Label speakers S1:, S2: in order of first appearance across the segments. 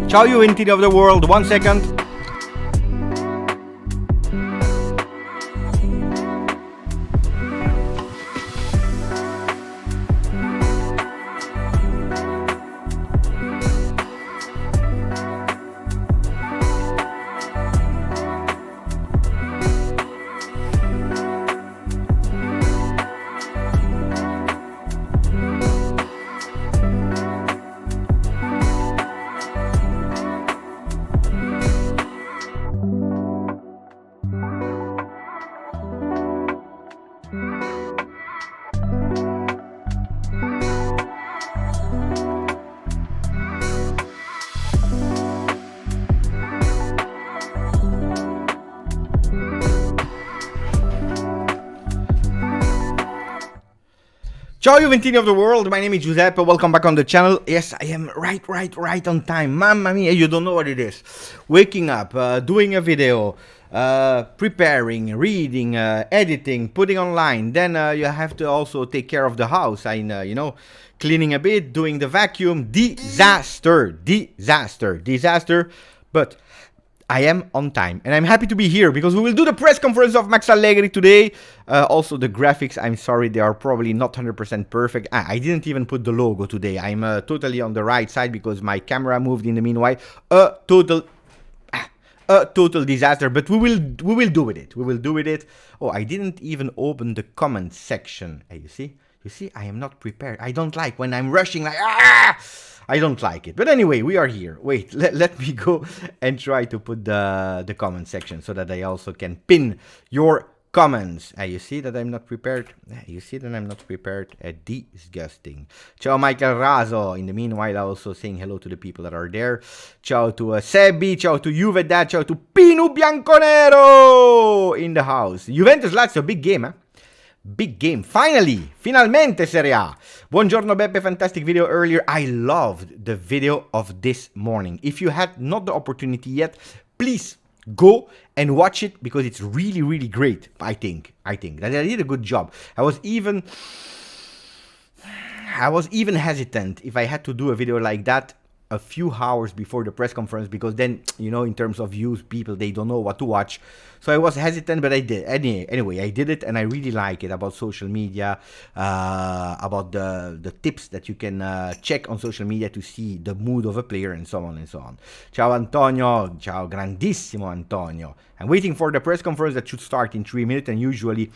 S1: Ciao Juventini of the world, 1 second. Ciao Juventini of the world, my name is Giuseppe, welcome back on the channel. Yes, I am right on time. Mamma mia, you don't know what it is. Waking up, doing a video, preparing, reading, editing, putting online. Then you have to also take care of the house and, cleaning a bit, doing the vacuum. Disaster. But I am on time and I'm happy to be here because we will do the press conference of Max Allegri today. Also the graphics, I'm sorry, they are probably not 100% perfect. I didn't even put the logo today. I'm totally on the right side because my camera moved in the meanwhile. A total disaster, but we will do with it. We will do with it. Oh, I didn't even open the comment section. Hey, you see, I am not prepared. I don't like when I'm rushing like I don't like it. But anyway, we are here. Wait, let me go and try to put the comment section so that I also can pin your comments. You see that I'm not prepared? You see that I'm not prepared? Disgusting. Ciao Michael Raso. In the meanwhile, also saying hello to the people that are there. Ciao to Sebi. Ciao to Juve Dad. Ciao to Pinu Bianconero in the house. Juventus Lazio, big game, eh? Big game. Finalmente Serie A. Buongiorno Beppe, fantastic video earlier. I loved the video of this morning. If you had not the opportunity yet, please go and watch it because it's really great. I think that I did a good job. I was even hesitant if I had to do a video like that a few hours before the press conference, because then, you know, in terms of views, people, they don't know what to watch. So I was hesitant, but I did. Anyway, I did it, and I really like it, about social media, about the tips that you can check on social media to see the mood of a player, and so on and so on. Ciao Antonio, ciao grandissimo Antonio. I'm waiting for the press conference that should start in 3 minutes, and usually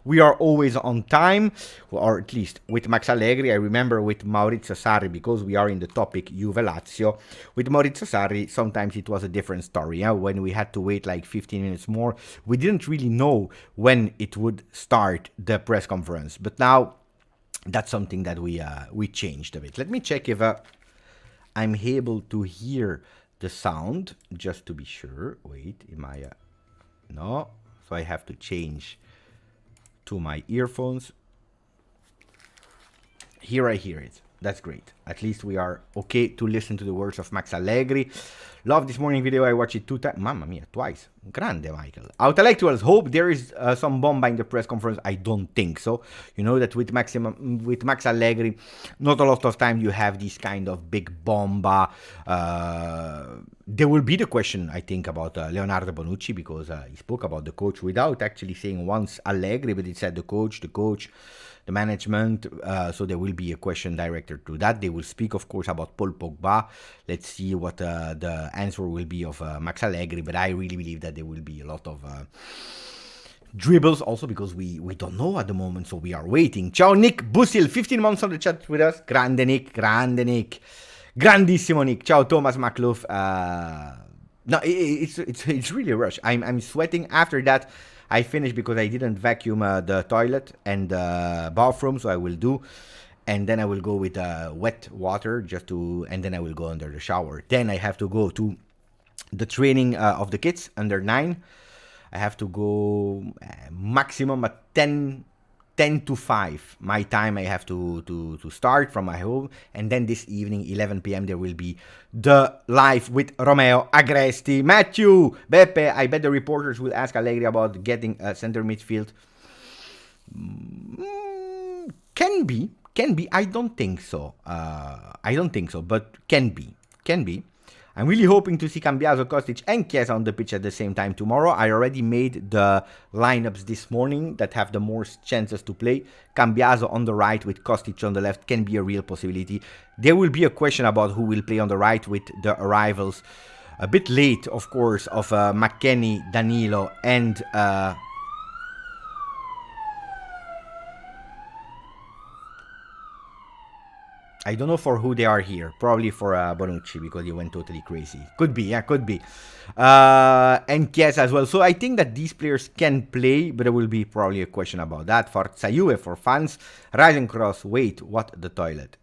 S1: we are always on time, or at least with Max Allegri. I remember with Maurizio Sarri, because we are in the topic Juve Lazio. With Maurizio Sarri, sometimes it was a different story. Yeah? When we had to wait like 15 minutes more, we didn't really know when it would start, the press conference. But now that's something that we changed a bit. Let me check if I'm able to hear the sound, just to be sure. Wait, am I? No, so I have to change to my earphones. Here I hear it. That's great. At least we are okay to listen to the words of Max Allegri. Love this morning video. I watched it 2 times. Mamma mia, twice. Grande, Michael. Intellectuals hope there is some bomba in the press conference. I don't think so. You know that with Max Allegri, not a lot of time you have this kind of big bomba. There will be the question, I think, about Leonardo Bonucci, because he spoke about the coach without actually saying once Allegri, but it said the coach, the management. So there will be a question directed to that. They will speak, of course, about Paul Pogba. Let's see what the answer will be of Max Allegri, but I really believe that there will be a lot of dribbles, also because we don't know at the moment, so we are waiting. Ciao Nick Busil, 15 months on the chat with us. Grande Nick, grandissimo Nick. Ciao Thomas Macluf. No, it's really a rush. I'm sweating. After that, I finished because I didn't vacuum the toilet and the bathroom, so I will do. And then I will go with wet water and then I will go under the shower. Then I have to go to the training of the kids under 9. I have to go maximum at 10 to 5. My time, I have to start from my home. And then this evening, 11 p.m., there will be the live with Romeo Agresti. Matthew, Beppe, I bet the reporters will ask Allegri about getting a center midfield. Can be. I don't think so. But can be. I'm really hoping to see Cambiaso, Kostic, and Chiesa on the pitch at the same time tomorrow. I already made the lineups this morning that have the most chances to play. Cambiaso on the right with Kostic on the left can be a real possibility. There will be a question about who will play on the right with the arrivals. A bit late, of course, of McKennie, Danilo, and I don't know for who they are here. Probably for Bonucci, because he went totally crazy. Could be, yeah, could be. And Chiesa as well. So I think that these players can play, but there will be probably a question about that. For Juve, for fans. Risencross, wait, what? The toilet?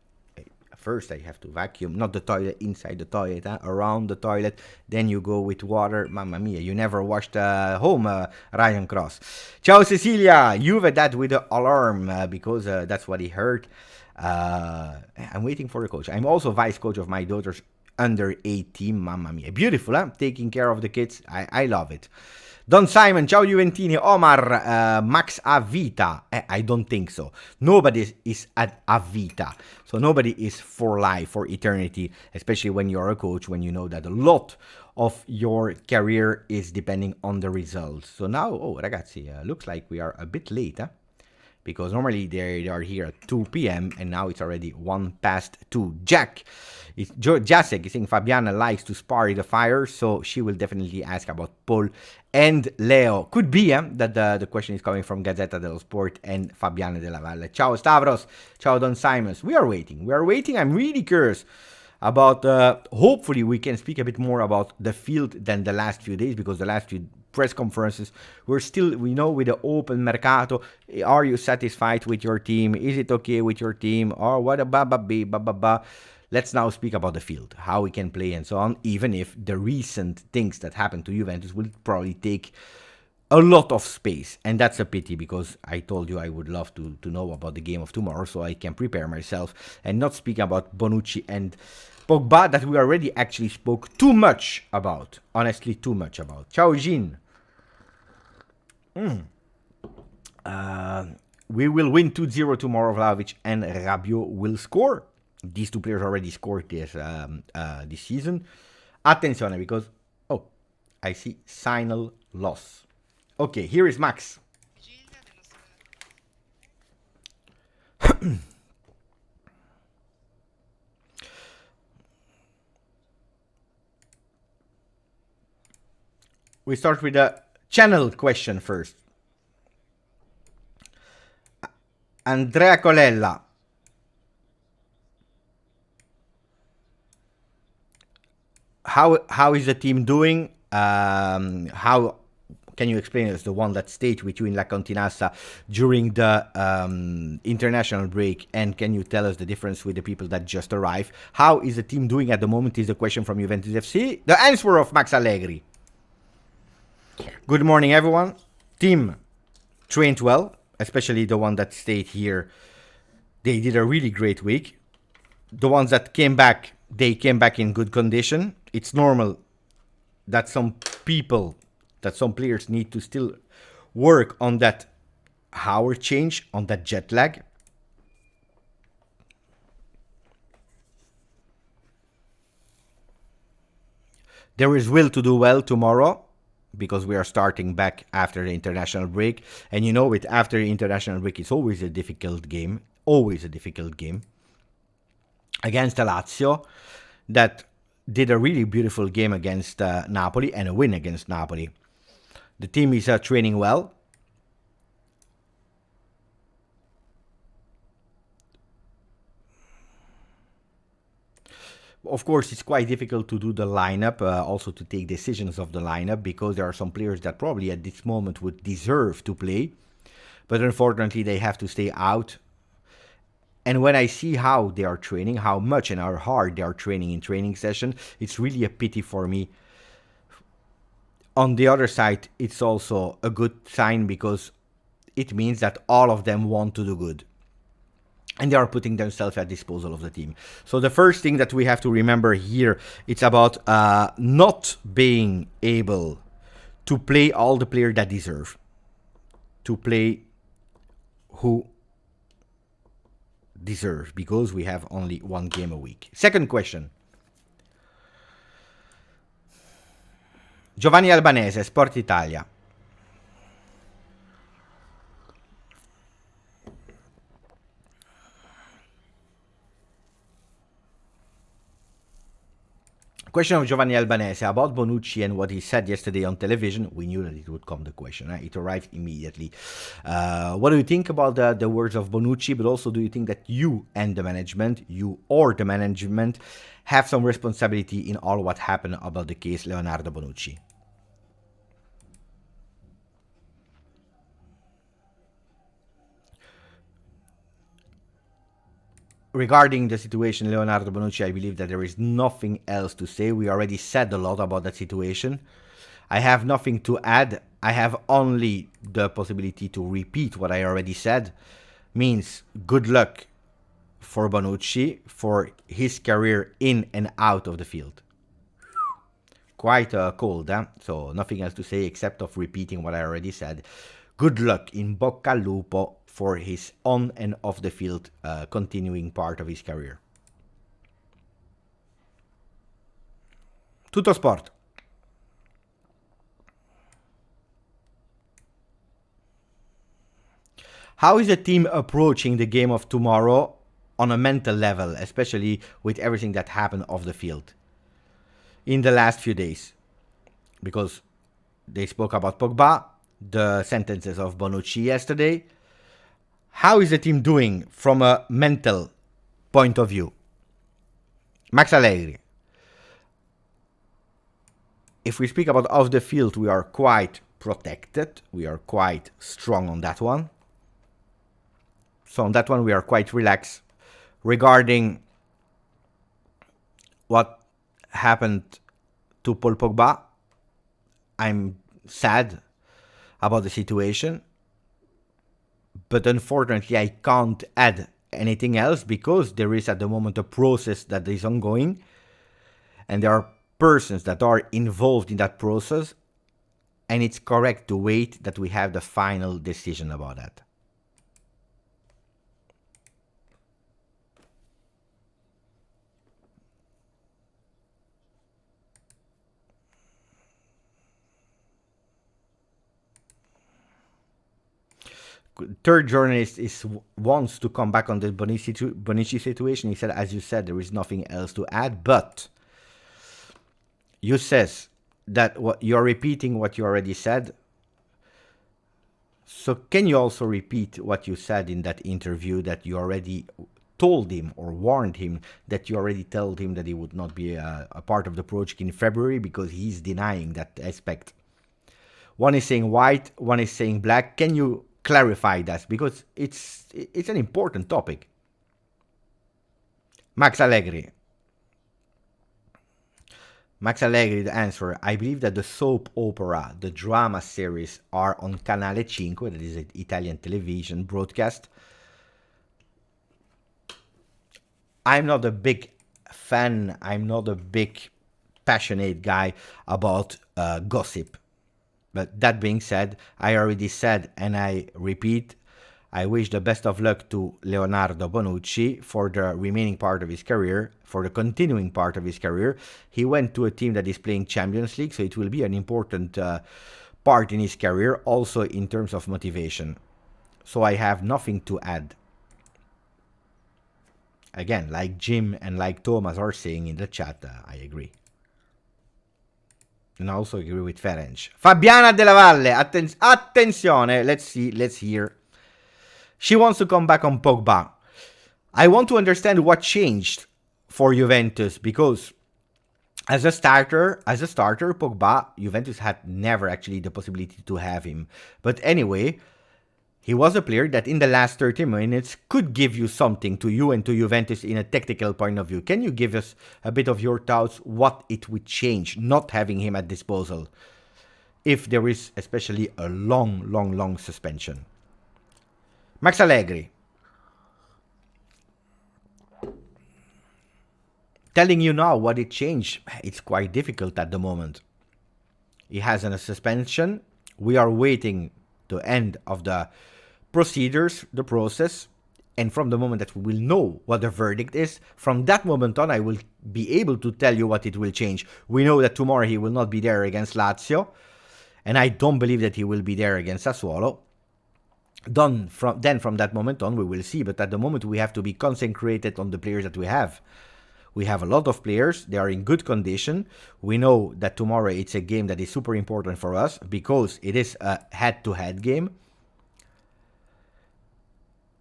S1: First I have to vacuum, not the toilet, inside the toilet, around the toilet. Then you go with water. Mamma mia, you never washed home, Risencross. Ciao Cecilia, Juve that with the alarm, because that's what he heard. I'm waiting for the coach. I'm also vice coach of my daughter's under 18. Mamma mia. Beautiful, huh? Taking care of the kids. I love it. Don Simon, Ciao Juventini, Omar, Max a vita. I don't think so. Nobody is at a vita. So nobody is for life, for eternity, especially when you're a coach, when you know that a lot of your career is depending on the results. So now, ragazzi, looks like we are a bit late, huh? Because normally they are here at 2 p.m. and now it's already 1 past 2. Jacek is saying Fabiana likes to spar the fire, so she will definitely ask about Paul and Leo. Could be that the question is coming from Gazzetta dello Sport and Fabiana della Valle. Ciao Stavros, ciao Don Simons. We are waiting. I'm really curious about, hopefully we can speak a bit more about the field than the last few days, because the last few press conferences we know with the open mercato. Are you satisfied with your team? Is it okay with your team? Or what about Let's now speak about the field, how we can play and so on, even if the recent things that happened to Juventus will probably take a lot of space. And that's a pity, because I told you I would love to know about the game of tomorrow so I can prepare myself and not speak about Bonucci and Pogba, that we already actually spoke too much about. Honestly, too much about. Ciao, Jean. We will win 2-0 tomorrow. Vlahovic and Rabiot will score. These two players already scored this season. Attenzione, because oh, I see signal loss. Okay, here is Max. We start with the channel question first. Andrea Colella. How is the team doing? How can you explain us the one that stayed with you in La Continassa during the international break? And can you tell us the difference with the people that just arrived? How is the team doing at the moment is the question from Juventus FC. The answer of Max Allegri. Good morning, everyone. Team trained well, especially the one that stayed here. They did a really great week. The ones that came back, they came back in good condition. It's normal that some players need to still work on that hour change, on that jet lag. There is will to do well tomorrow, because we are starting back after the international break. And you know, after the international break, it's always a difficult game. Always a difficult game. Against the Lazio, that did a really beautiful game against Napoli and a win against Napoli. The team is training well. Of course, it's quite difficult to do the lineup, also to take decisions of the lineup, because there are some players that probably at this moment would deserve to play, but unfortunately they have to stay out. And when I see how they are training, how much and how hard they are training in training session, it's really a pity for me. On the other side, it's also a good sign, because it means that all of them want to do good. And they are putting themselves at disposal of the team. So the first thing that we have to remember here, it's about not being able to play all the players that deserve. To play who deserve, because we have only one game a week. Second question. Giovanni Albanese, Sport Italia. Question of Giovanni Albanese about Bonucci and what he said yesterday on television. We knew that it would come, the question. It arrived immediately. What do you think about the words of Bonucci? But also, do you think that you and the management, have some responsibility in all what happened about the case Leonardo Bonucci? Regarding the situation Leonardo Bonucci, I believe that there is nothing else to say. We already said a lot about that situation. I have nothing to add. I have only the possibility to repeat what I already said. Means good luck for Bonucci, for his career in and out of the field. Quite cold, huh? So nothing else to say except of repeating what I already said. Good luck, in bocca al lupo, for his on and off the field continuing part of his career. Tutto Sport. How is the team approaching the game of tomorrow on a mental level, especially with everything that happened off the field in the last few days? Because they spoke about Pogba, the sentences of Bonucci yesterday. How is the team doing from a mental point of view? Max Allegri. If we speak about off the field, we are quite protected. We are quite strong on that one. So on that one, we are quite relaxed. Regarding what happened to Paul Pogba, I'm sad about the situation. But unfortunately, I can't add anything else, because there is at the moment a process that is ongoing. And there are persons that are involved in that process. And it's correct to wait that we have the final decision about that. third journalist wants to come back on the Bonucci situation. He said, as you said, there is nothing else to add, but you says that what you're repeating what you already said. So can you also repeat what you said in that interview, that you already told him or warned him, that you already told him that he would not be a part of the project in February, because he's denying that aspect? One is saying white, one is saying black. Can you clarify that? Because it's an important topic. Max Allegri, the answer: I believe that the soap opera, the drama series, are on Canale 5, that is an Italian television broadcast. I'm not a big fan, I'm not a big passionate guy about gossip. But that being said, I already said, and I repeat, I wish the best of luck to Leonardo Bonucci for the remaining part of his career, for the continuing part of his career. He went to a team that is playing Champions League, so it will be an important part in his career, also in terms of motivation. So I have nothing to add. Again, like Jim and like Thomas are saying in the chat, I agree. And I also agree with Ferenc. Fabiana Della Valle, attenzione, let's hear. She wants to come back on Pogba. I want to understand what changed for Juventus, because as a starter, Pogba, Juventus had never actually the possibility to have him. But anyway, he was a player that in the last 30 minutes could give you something to you and to Juventus in a tactical point of view. Can you give us a bit of your thoughts what it would change not having him at disposal, if there is especially a long suspension? Max Allegri, telling you now what it changed, it's quite difficult at the moment. He has a suspension. We are waiting the end of the procedures, the process, and from the moment that we will know what the verdict is, from that moment on I will be able to tell you what it will change. We know that tomorrow he will not be there against Lazio, and I don't believe that he will be there against Sassuolo. Then from that moment on we will see, but at the moment we have to be concentrated on the players that we have. We have a lot of players, they are in good condition. We know that tomorrow it's a game that is super important for us because it is a head-to-head game.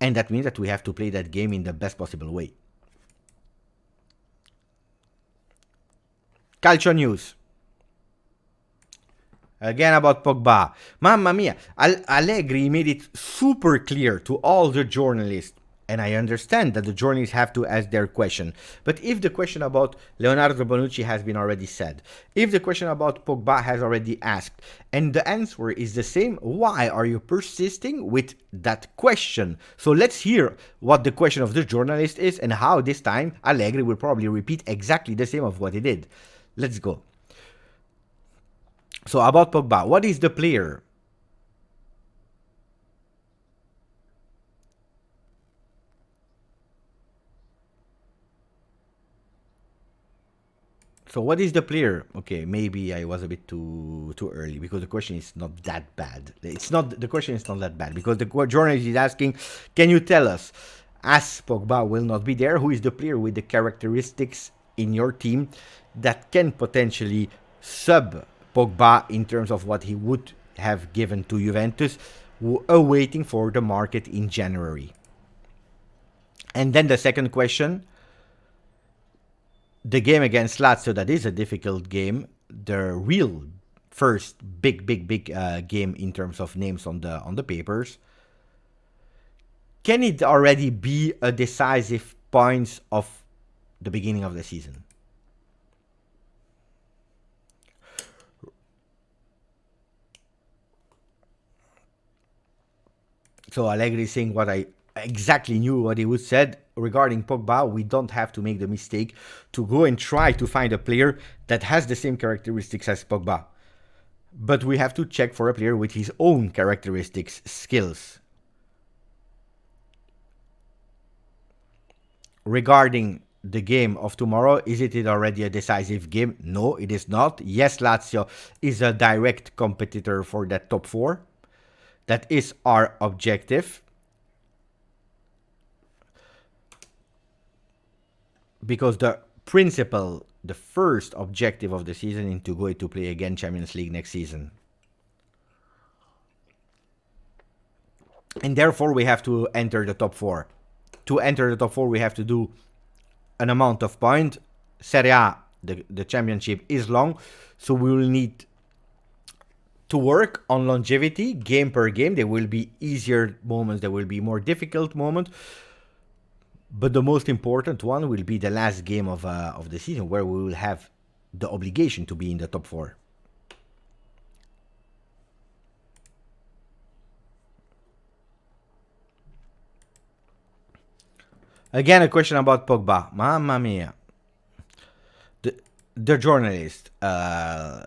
S1: And that means that we have to play that game in the best possible way. Calcio news. Again about Pogba. Mamma mia, Allegri made it super clear to all the journalists. And I understand that the journalists have to ask their question. But if the question about Leonardo Bonucci has been already said, if the question about Pogba has already asked, and the answer is the same, why are you persisting with that question? So let's hear what the question of the journalist is and how this time Allegri will probably repeat exactly the same of what he did. Let's go. So about Pogba, what is the player? So what is the player? Okay, maybe I was a bit too early because the question is not that bad. The question is not that bad because the journalist is asking, can you tell us, as Pogba will not be there, who is the player with the characteristics in your team that can potentially sub Pogba in terms of what he would have given to Juventus, awaiting for the market in January? And then the second question, the game against Lazio, that is a difficult game, the real first big game in terms of names on the papers. Can it already be a decisive point of the beginning of the season? So Allegri is saying what I exactly knew what he would said regarding Pogba. We don't have to make the mistake to go and try to find a player that has the same characteristics as Pogba, but we have to check for a player with his own characteristics, skills. Regarding the game of tomorrow, is it already a decisive game? No, it is not. Yes, Lazio is a direct competitor for that top 4. That is our objective. Because the first objective of the season is to go to play again Champions League next season. And therefore we have to enter the top 4. To enter the top 4 we have to do an amount of points. Serie A, the championship, is long, so we will need to work on longevity, game per game. There will be easier moments, there will be more difficult moments. But the most important one will be the last game of the season, where we will have the obligation to be in the top 4. Again, a question about Pogba. Mamma mia. The journalist. I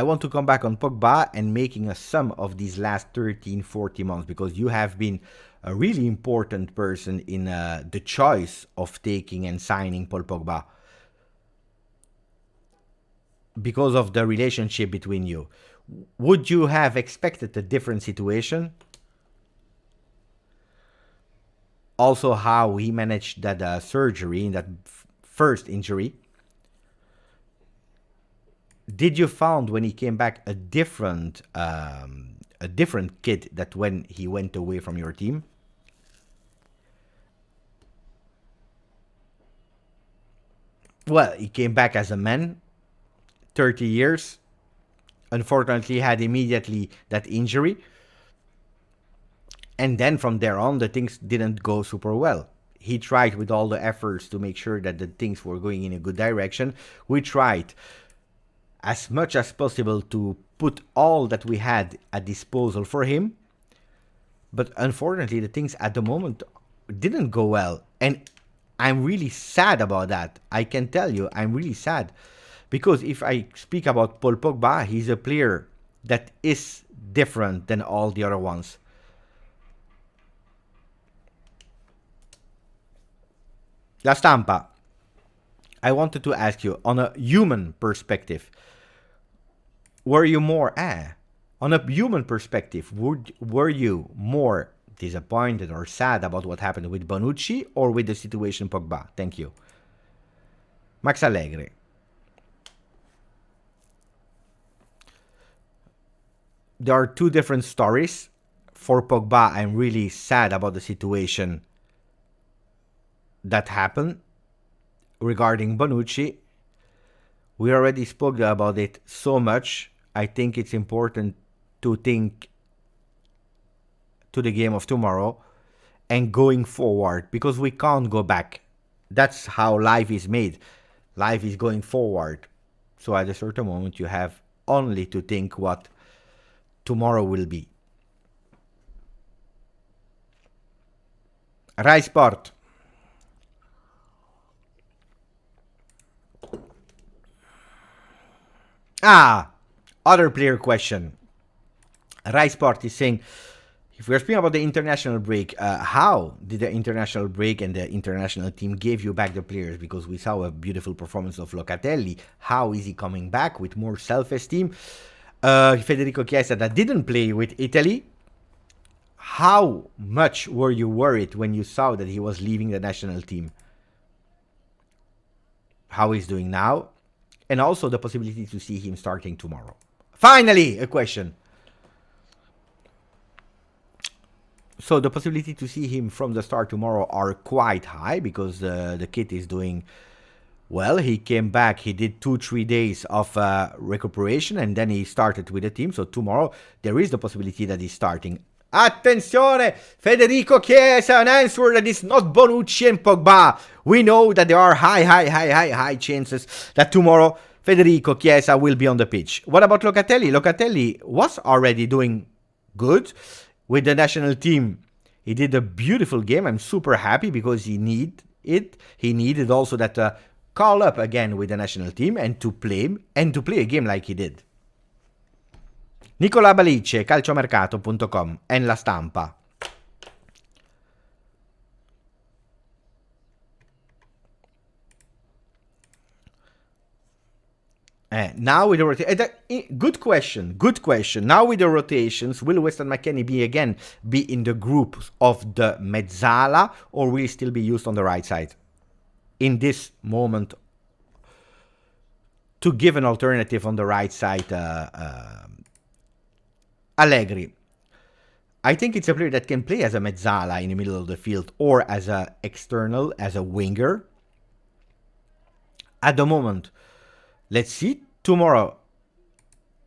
S1: want to come back on Pogba and making a sum of these last 13, 40 months, because you have been a really important person in the choice of taking and signing Paul Pogba. Because of the relationship between you. Would you have expected a different situation? Also, how he managed that surgery, in that first injury. Did you found when he came back a different kid that when he went away from your team? Well, he came back as a man, 30 years. Unfortunately, had immediately that injury. And then from there on, the things didn't go super well. He tried with all the efforts to make sure that the things were going in a good direction. We tried as much as possible to put all that we had at disposal for him. But unfortunately, the things at the moment didn't go well. And I'm really sad about that. I can tell you, I'm really sad. Because if I speak about Paul Pogba, he's a player that is different than all the other ones. La Stampa, I wanted to ask you, on a human perspective, were you more, on a human perspective, were you more disappointed or sad about what happened with Bonucci or with the situation Pogba? Thank you. Max Allegri. There are two different stories. For Pogba, I'm really sad about the situation that happened. Regarding Bonucci, we already spoke about it so much. I think it's important to think to the game of tomorrow and going forward, because we can't go back. That's how life is made. Life is going forward. So at a certain moment, you have only to think what tomorrow will be. Rai Sport. Other player question. Rai Sport is saying, if we're speaking about the international break, how did the international break and the international team give you back the players? Because we saw a beautiful performance of Locatelli. How is he coming back with more self-esteem? Federico Chiesa, that didn't play with Italy. How much were you worried when you saw that he was leaving the national team? How he's doing now? And also the possibility to see him starting tomorrow. Finally, a question. So the possibility to see him from the start tomorrow are quite high, because the kid is doing well. He came back, he did 2-3 days of recuperation, and then he started with the team. So tomorrow there is the possibility that he's starting. Attenzione! Federico Chiesa, an answer that is not Bonucci and Pogba. We know that there are high chances that tomorrow Federico Chiesa will be on the pitch. What about Locatelli? Locatelli was already doing good with the national team. He did a beautiful game. I'm super happy because he needed it. He needed also that call up again with the national team and to play a game like he did. Nicola Balice, calciomercato.com and La Stampa. Now with the rotation, good question, good question. Now with the rotations, will Weston McKennie be in the group of the mezzala, or will he still be used on the right side in this moment to give an alternative on the right side? Allegri, I think it's a player that can play as a mezzala in the middle of the field or as a external, as a winger. At the moment, let's see. Tomorrow,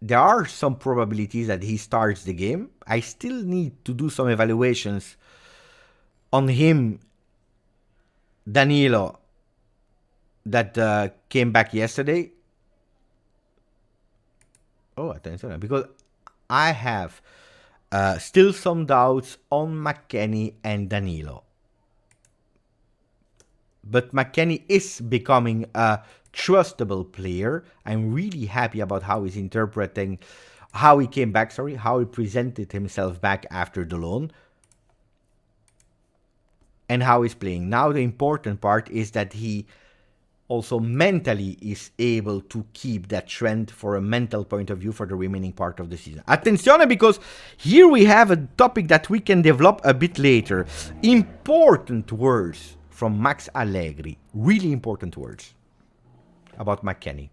S1: there are some probabilities that he starts the game. I still need to do some evaluations on him, Danilo, that came back yesterday. Oh, attention, because I have still some doubts on McKennie and Danilo. But McKennie is becoming a trustable player. I'm really happy about how he's interpreting, how he came back, how he presented himself back after the loan, and how he's playing. Now the important part is that he also mentally is able to keep that trend for a mental point of view for the remaining part of the season. Attenzione, because here we have a topic that we can develop a bit later. Important words from Max Allegri. Really important words about McKennie.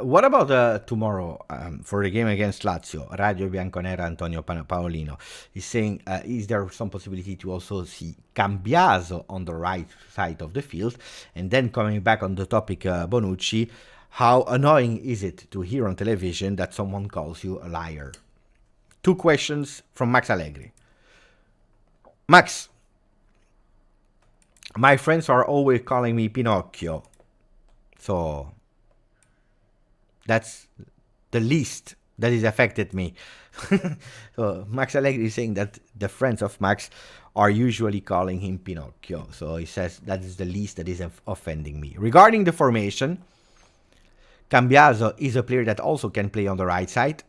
S1: What about tomorrow for the game against Lazio? Radio Bianconera Antonio Paolino is saying, is there some possibility to also see Cambiaso on the right side of the field? And then coming back on the topic Bonucci, how annoying is it to hear on television that someone calls you a liar? Two questions from Max Allegri. Max, my friends are always calling me Pinocchio, so that's the least that has affected me. So Max Allegri is saying that the friends of Max are usually calling him Pinocchio. So he says that is the least that is offending me. Regarding the formation, Cambiaso is a player that also can play on the right side.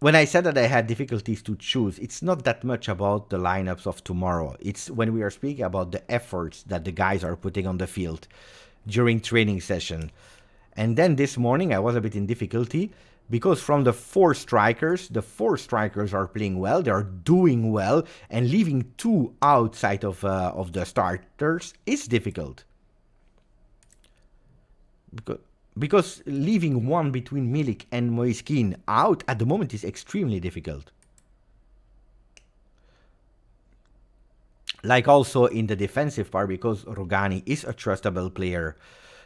S1: When I said that I had difficulties to choose, it's not that much about the lineups of tomorrow. It's when we are speaking about the efforts that the guys are putting on the field during training session. And then this morning I was a bit in difficulty because from the four strikers are playing well, they are doing well, and leaving two outside of the starters is difficult. Because leaving one between Milik and Moiskin out at the moment is extremely difficult. Like also in the defensive part, because Rugani is a trustable player.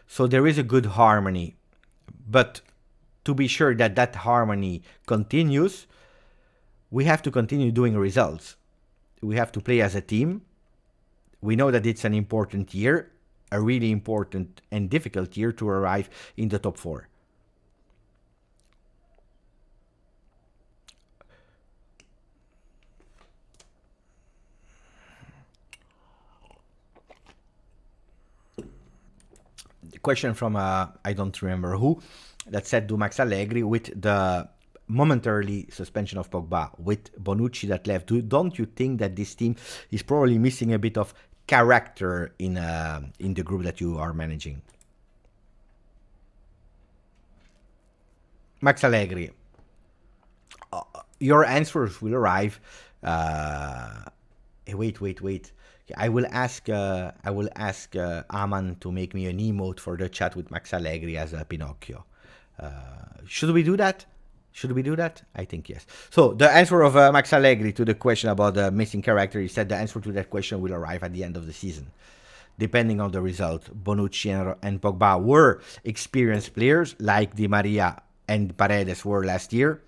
S1: So there is a good harmony. But to be sure that that harmony continues, we have to continue doing results. We have to play as a team. We know that it's an important year, a really important and difficult year to arrive in the top four. Question from I don't remember who, that said, do Max Allegri, with the momentarily suspension of Pogba, with Bonucci that left, don't you think that this team is probably missing a bit of character in the group that you are managing? Max Allegri, your answers will arrive. Wait. I will ask Aman to make me an emote for the chat with Max Allegri as a Pinocchio. Should we do that? I think yes. So the answer of Max Allegri to the question about the missing character, he said the answer to that question will arrive at the end of the season, depending on the result. Bonucci and Pogba were experienced players, like Di Maria and Paredes were last year.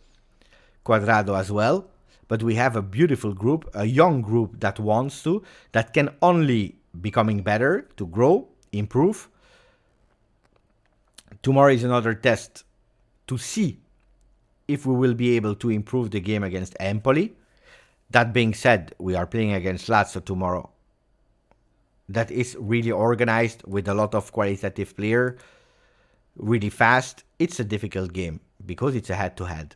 S1: Cuadrado as well. But we have a beautiful group, a young group that wants to, that can only becoming better, to grow, improve. Tomorrow is another test to see if we will be able to improve the game against Empoli. That being said, we are playing against Lazio tomorrow. That is really organized with a lot of qualitative player, really fast. It's a difficult game because it's a head-to-head.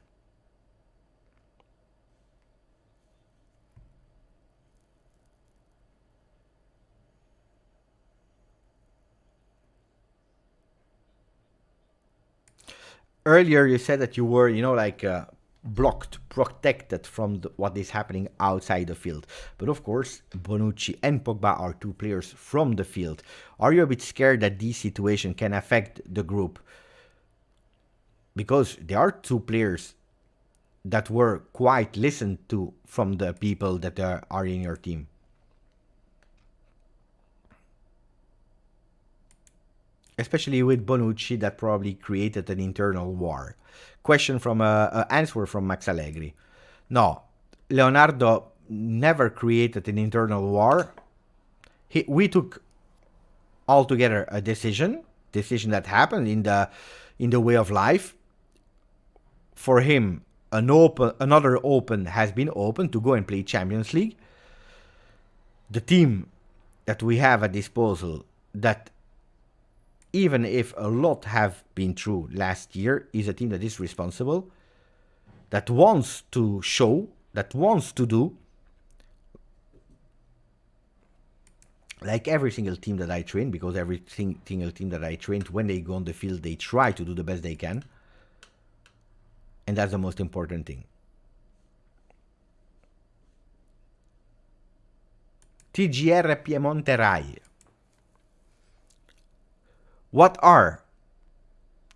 S1: Earlier you said that you were, blocked, protected from what is happening outside the field. But of course, Bonucci and Pogba are two players from the field. Are you a bit scared that this situation can affect the group? Because there are two players that were quite listened to from the people that are in your team. Especially with Bonucci, that probably created an internal war. Question from answer from Max Allegri. No, Leonardo never created an internal war. We took altogether a decision that happened in the way of life. For him, another open has been open to go and play Champions League. The team that we have at disposal, that even if a lot have been true last year, is a team that is responsible, that wants to show, that wants to do, like every single team that I train, because every single team that I trained, when they go on the field, they try to do the best they can. And that's the most important thing. TGR Piemonte Rai. What are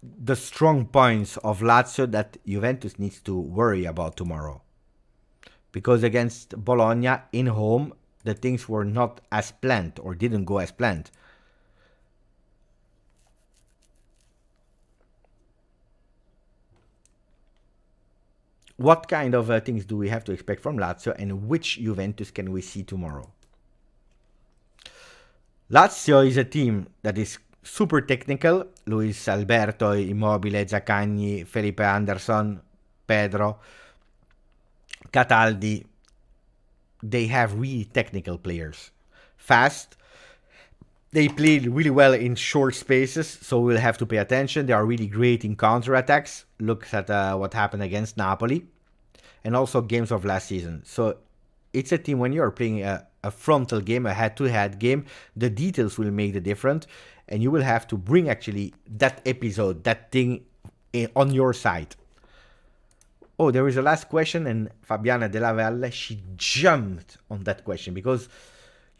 S1: the strong points of Lazio that Juventus needs to worry about tomorrow? Because against Bologna in home, the things were not as planned or didn't go as planned. What kind of things do we have to expect from Lazio, and which Juventus can we see tomorrow? Lazio is a team that is super technical. Luis Alberto, Immobile, Zaccagni, Felipe Anderson, Pedro, Cataldi. They have really technical players. Fast. They play really well in short spaces, so we'll have to pay attention. They are really great in counterattacks. Look at what happened against Napoli. And also games of last season. So it's a team, when you're playing a frontal game, a head-to-head game, the details will make the difference. And you will have to bring actually that episode, that thing on your side. Oh, there is a last question, and Fabiana Della Valle, she jumped on that question because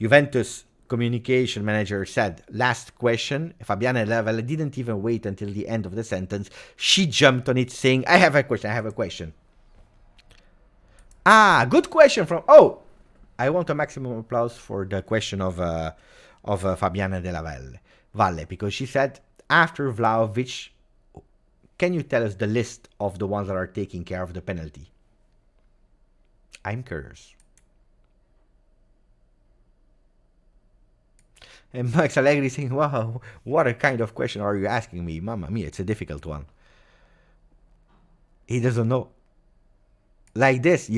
S1: Juventus communication manager said last question. Fabiana Della Valle didn't even wait until the end of the sentence. She jumped on it saying, I have a question. Ah, good question from... Oh, I want a maximum applause for the question of Fabiana Della Valle, because she said, after Vlahovic, can you tell us the list of the ones that are taking care of the penalty? I'm curious. And Max Allegri saying, wow, what a kind of question are you asking me? Mamma mia, it's a difficult one. He doesn't know. Like this,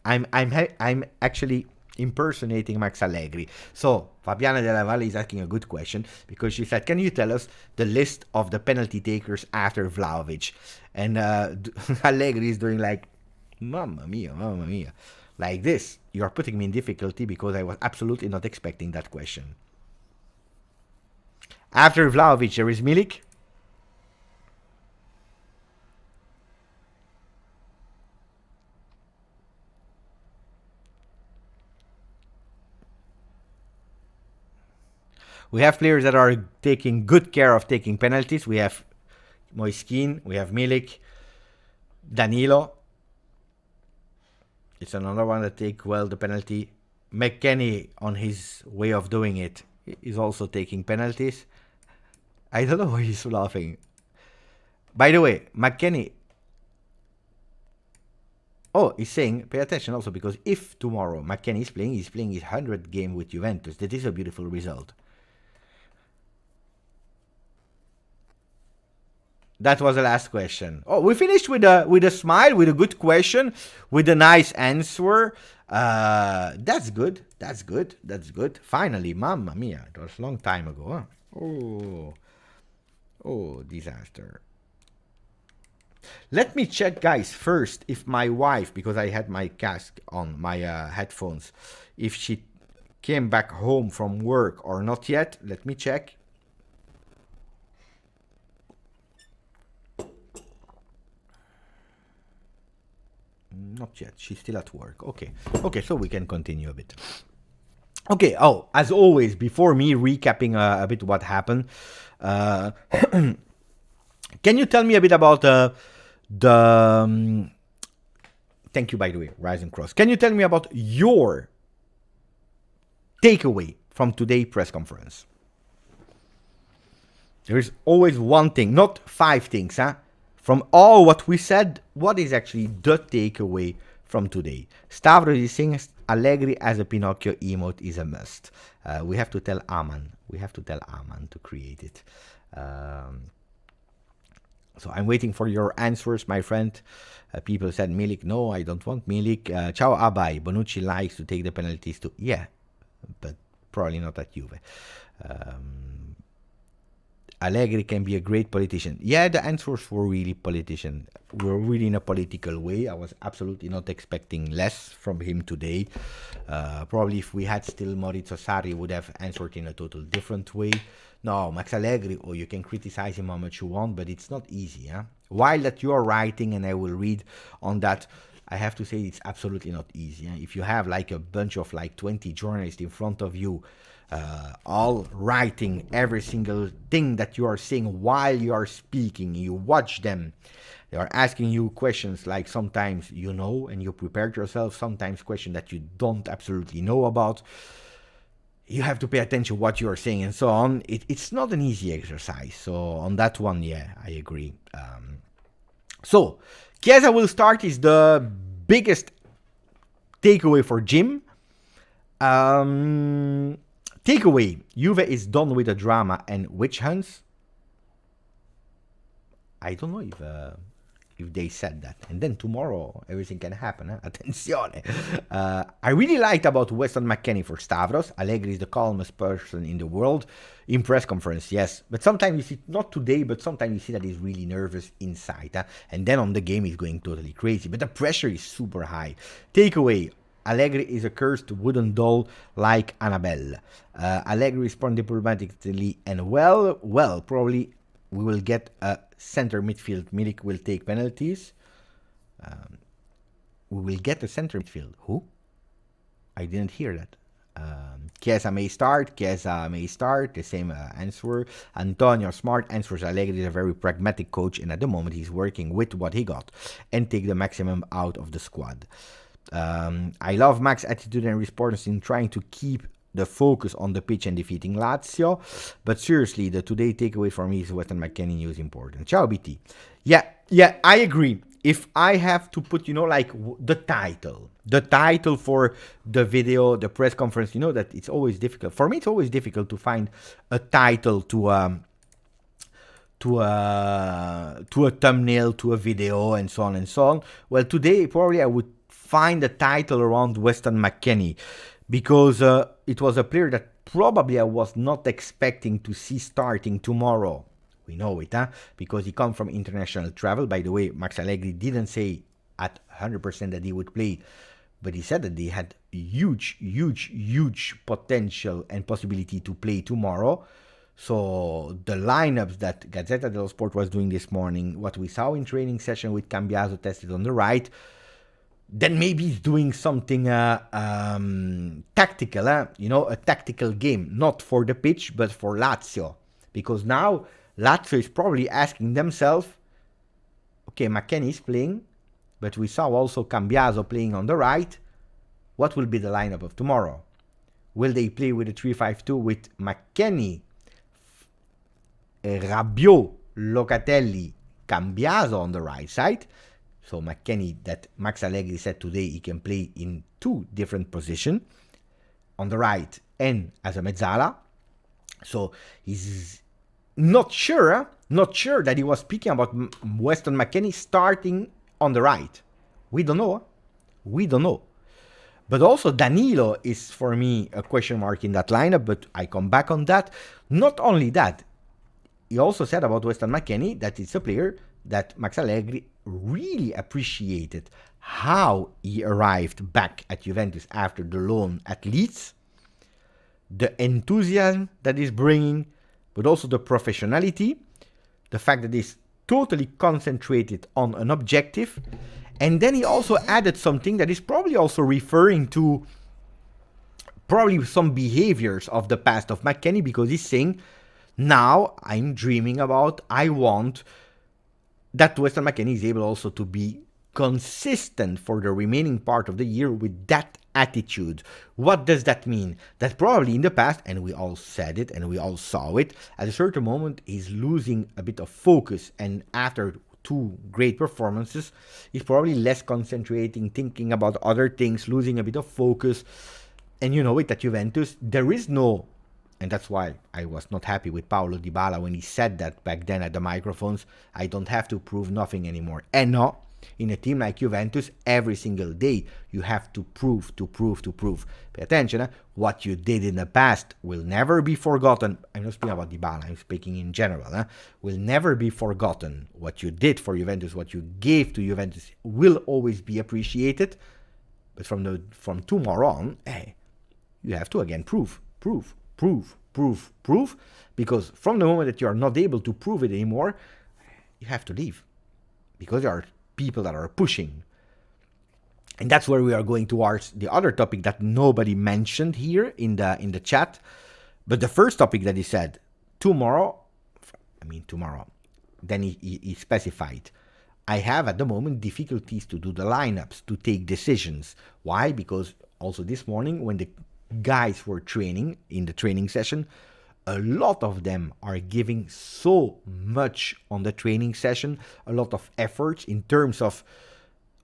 S1: I'm actually impersonating Max Allegri. So Fabiana Della Valle is asking a good question because she said, can you tell us the list of the penalty takers after Vlahovic? And Allegri is doing like, mamma mia. Like this. You're putting me in difficulty because I was absolutely not expecting that question. After Vlahovic, there is Milik. We have players that are taking good care of taking penalties. We have Moiskin, we have Milik, Danilo. It's another one that take well the penalty. McKennie, on his way of doing it, is also taking penalties. I don't know why he's laughing. By the way, McKennie... Oh, he's saying, pay attention also, because if tomorrow McKennie is playing, he's playing his 100th game with Juventus. That is a beautiful result. That was the last question. Oh, we finished with a smile, with a good question, with a nice answer. That's good. That's good. That's good. Finally, mamma mia. It was a long time ago. Huh? Oh, disaster. Let me check, guys, first if my wife, because I had my cask on, my headphones, if she came back home from work or not yet. Let me check. Not yet. She's still at work. Okay. Okay, so we can continue a bit. Okay. Oh, as always, before me recapping a bit what happened, can you tell me a bit about the... thank you, by the way, Rising Cross. Can you tell me about your takeaway from today's press conference? There is always one thing, not 5 things, huh? From all what we said, what is actually the takeaway from today? Stavros is saying Allegri as a Pinocchio emote is a must. We have to tell Aman. We have to tell Aman to create it. So I'm waiting for your answers, my friend. People said Milik. No, I don't want Milik. Ciao Abai. Bonucci likes to take the penalties too. Yeah, but probably not at Juve. Allegri can be a great politician. Yeah, the answers were really politician. We're really in a political way. I was absolutely not expecting less from him today. Probably if we had still Maurizio Sarri, would have answered in a total different way. No, Max Allegri, you can criticize him how much you want, but it's not easy. Huh? While that you are writing, and I will read on that, I have to say it's absolutely not easy. Huh? If you have like a bunch of like 20 journalists in front of you, all writing every single thing that you are saying while you are speaking, you watch them, they are asking you questions like sometimes you know and you prepared yourself, sometimes questions that you don't absolutely know about. You have to pay attention what you are saying and so on. It's not an easy exercise. So on that one, yeah, I agree. So Chiesa will start is the biggest takeaway for Jim. Takeaway, Juve is done with the drama and witch hunts. I don't know if they said that. And then tomorrow, everything can happen. Attenzione. I really liked about Weston McKennie for Stavros. Allegri is the calmest person in the world. In press conference, yes. But sometimes you see, not today, but sometimes you see that he's really nervous inside. And then on the game, he's going totally crazy. But the pressure is super high. Takeaway, Allegri is a cursed wooden doll like Annabelle. Allegri responded diplomatically and well, probably we will get a center midfield. Milik will take penalties. We will get a center midfield. Who? I didn't hear that. Chiesa may start. The same answer. Antonio, smart answers. Allegri is a very pragmatic coach, and at the moment he's working with what he got and take the maximum out of the squad. I love Max's attitude and response in trying to keep the focus on the pitch and defeating Lazio. But seriously, the today takeaway for me is Weston McKennie news important. Ciao, BT. Yeah, I agree. If I have to put, like the title for the video, the press conference, that it's always difficult. For me, it's always difficult to find a title to a thumbnail, to a video, and so on and so on. Well, today, probably I would find a title around Weston McKennie, because it was a player that probably I was not expecting to see starting tomorrow. We know it, because he comes from international travel. By the way, Max Allegri didn't say at 100% that he would play, but he said that he had huge potential and possibility to play tomorrow. So the lineups that Gazzetta dello Sport was doing this morning, what we saw in training session with Cambiaso tested on the right, then maybe he's doing something tactical, a tactical game, not for the pitch, but for Lazio. Because now Lazio is probably asking themselves, okay, McKennie is playing, but we saw also Cambiaso playing on the right. What will be the lineup of tomorrow? Will they play with a 3-5-2 with McKennie, Rabiot, Locatelli, Cambiaso on the right side? So McKennie, that Max Allegri said today he can play in 2 different positions, on the right and as a mezzala. So he's not sure that he was speaking about Weston McKennie starting on the right. We don't know. But also Danilo is for me a question mark in that lineup, but I come back on that. Not only that, he also said about Weston McKennie that it's a player that Max Allegri really appreciated how he arrived back at Juventus after the loan at Leeds, the enthusiasm that he's bringing, but also the professionality, the fact that he's totally concentrated on an objective. And then he also added something that is probably also referring to probably some behaviors of the past of McKennie, because he's saying, now I'm dreaming about, I want that Weston McKennie is able also to be consistent for the remaining part of the year with that attitude. What does that mean? That probably in the past, and we all said it and we all saw it, at a certain moment he's losing a bit of focus, and after two great performances he's probably less concentrating, thinking about other things, losing a bit of focus. And you know it, at Juventus there is no, and that's why I was not happy with Paulo Dybala when he said that back then at the microphones, I don't have to prove nothing anymore. And no, in a team like Juventus, every single day you have to prove. Pay attention, what you did in the past will never be forgotten. I'm not speaking about Dybala, I'm speaking in general. Will never be forgotten. What you did for Juventus, what you gave to Juventus will always be appreciated. But from tomorrow on, you have to again prove. Because from the moment that you are not able to prove it anymore, you have to leave. Because there are people that are pushing. And that's where we are going towards the other topic that nobody mentioned here in the chat. But the first topic that he said, tomorrow, then he specified, I have at the moment difficulties to do the lineups, to take decisions. Why? Because also this morning when the guys were training in the training session, a lot of them are giving so much on the training session, a lot of efforts in terms of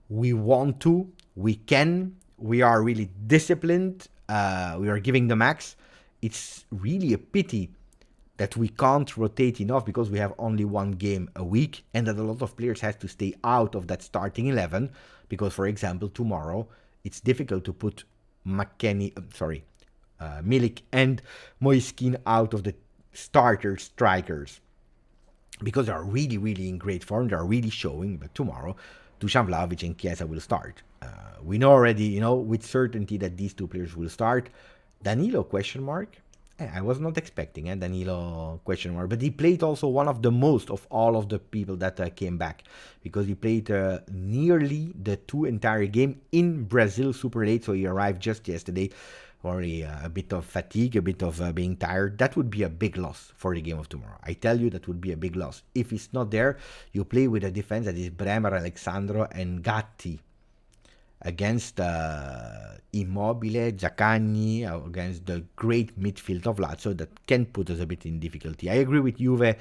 S1: we want to, we can, we are really disciplined, we are giving the max. It's really a pity that we can't rotate enough because we have only one game a week, and that a lot of players have to stay out of that starting 11 because, for example, tomorrow it's difficult to put Milik and Moiskin out of the starter strikers because they are really, really in great form. They are really showing. But tomorrow, Dusan Vlahovic and Chiesa will start. We know already, with certainty that these two players will start. Danilo, question mark? I was not expecting Danilo, question mark. But he played also one of the most of all of the people that came back, because he played nearly the two entire game in Brazil super late. So he arrived just yesterday. Already a bit of fatigue, a bit of being tired. That would be a big loss for the game of tomorrow. I tell you, that would be a big loss. If he's not there, you play with a defense that is Bremer, Alexandro, and Gatti against Immobile, Zaccagni, against the great midfield of Lazio that can put us a bit in difficulty. I agree with Juve.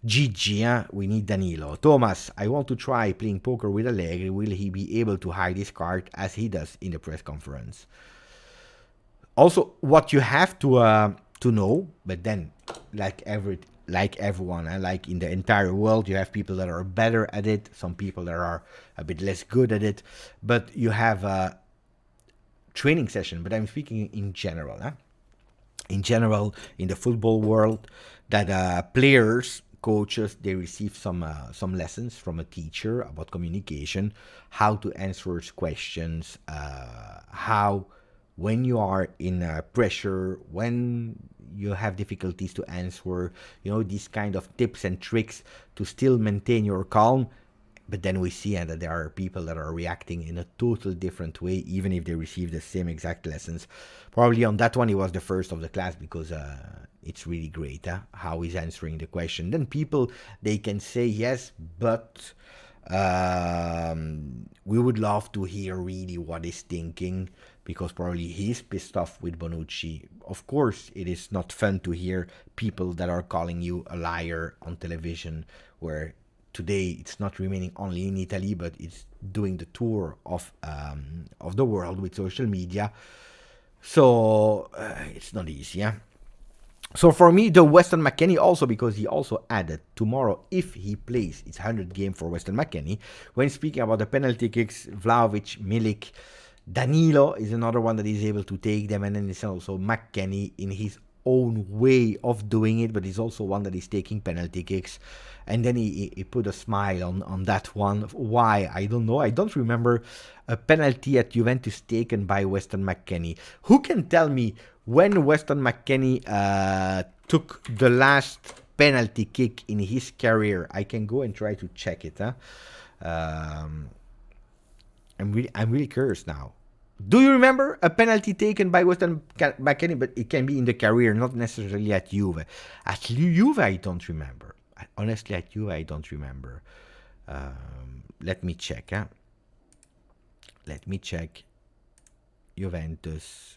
S1: GG, we need Danilo. Thomas, I want to try playing poker with Allegri. Will he be able to hide his card as he does in the press conference? Also, what you have to know, but then like everyone, like in the entire world, you have people that are better at it, some people that are a bit less good at it, but you have a training session. But I'm speaking in general. In general, in the football world, that players, coaches, they receive some lessons from a teacher about communication, how to answer questions, how, when you are in pressure, when you have difficulties to answer, these kind of tips and tricks to still maintain your calm. But then we see that there are people that are reacting in a total different way, even if they receive the same exact lessons. Probably on that one, he was the first of the class because it's really great how he's answering the question. Then people, they can say, yes, but we would love to hear really what he's thinking, because probably he's pissed off with Bonucci. Of course, it is not fun to hear people that are calling you a liar on television, where today it's not remaining only in Italy, but it's doing the tour of the world with social media. So it's not easy. So for me, the Weston McKennie also, because he also added tomorrow, if he plays, it's 100 game for Weston McKennie. When speaking about the penalty kicks, Vlahovic, Milik, Danilo is another one that is able to take them, and then it's also McKennie in his own way of doing it, but he's also one that is taking penalty kicks. And then he put a smile on that one. Why? I don't know. I don't remember a penalty at Juventus taken by Weston McKennie. Who can tell me when Weston McKennie took the last penalty kick in his career? I can go and try to check it. I'm really curious now. Do you remember a penalty taken by Weston McKennie? But it can be in the career, not necessarily at Juve. At Juve, I don't remember. Honestly, at Juve, I don't remember. Let me check. Let me check. Juventus.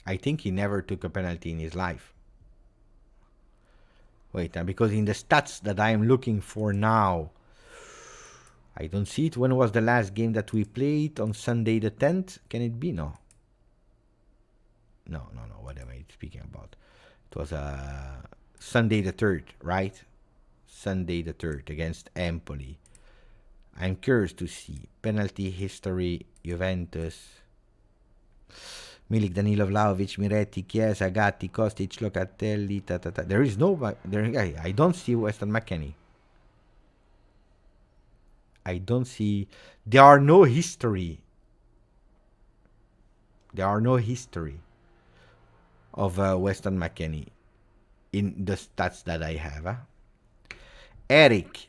S1: I think he never took a penalty in his life. Wait, because in the stats that I am looking for now, I don't see it. When was the last game that we played? On Sunday the 10th? Can it be? No. No. What am I speaking about? It was Sunday the 3rd, right? Sunday the 3rd against Empoli. I'm curious to see. Penalty history, Juventus. Milik, Danilo, Vlahovic, Miretti, Chiesa, Gatti, Kostic, Locatelli, There is no... I don't see Weston McKennie. I don't see... There are no history. There are no history of Weston McKennie in the stats that I have. Eric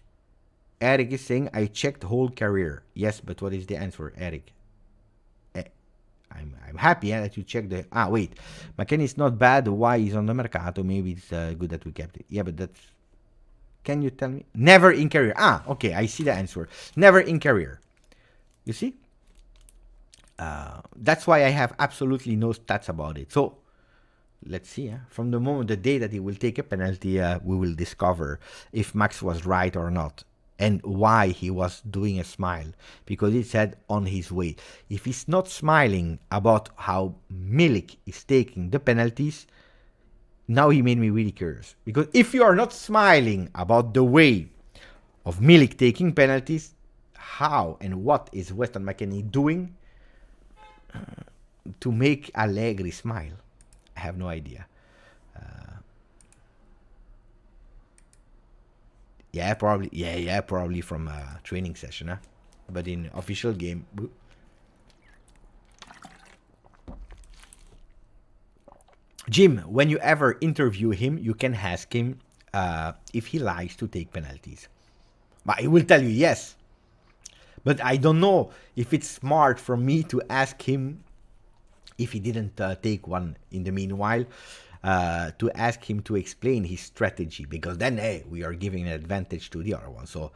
S1: is saying, I checked whole career. Yes, but what is the answer, Eric? I'm happy that you checked the... wait. McKennie is not bad. Why he's on the mercato? Maybe it's good that we kept it. Yeah, but that's... Can you tell me? Never in career. Okay. I see the answer. Never in career. You see? That's why I have absolutely no stats about it. So, let's see. From the moment, the day that he will take a penalty, we will discover if Max was right or not. And why he was doing a smile. Because he said on his way. If he's not smiling about how Milik is taking the penalties, now he made me really curious. Because if you are not smiling about the way of Milik taking penalties, how and what is Weston McKennie doing to make Allegri smile? I have no idea. Yeah, probably. Yeah, probably from a training session, But in official game. Jim, when you ever interview him, you can ask him if he likes to take penalties. But he will tell you yes. But I don't know if it's smart for me to ask him if he didn't take one in the meanwhile. To ask him to explain his strategy, because then, hey, we are giving an advantage to the other one. So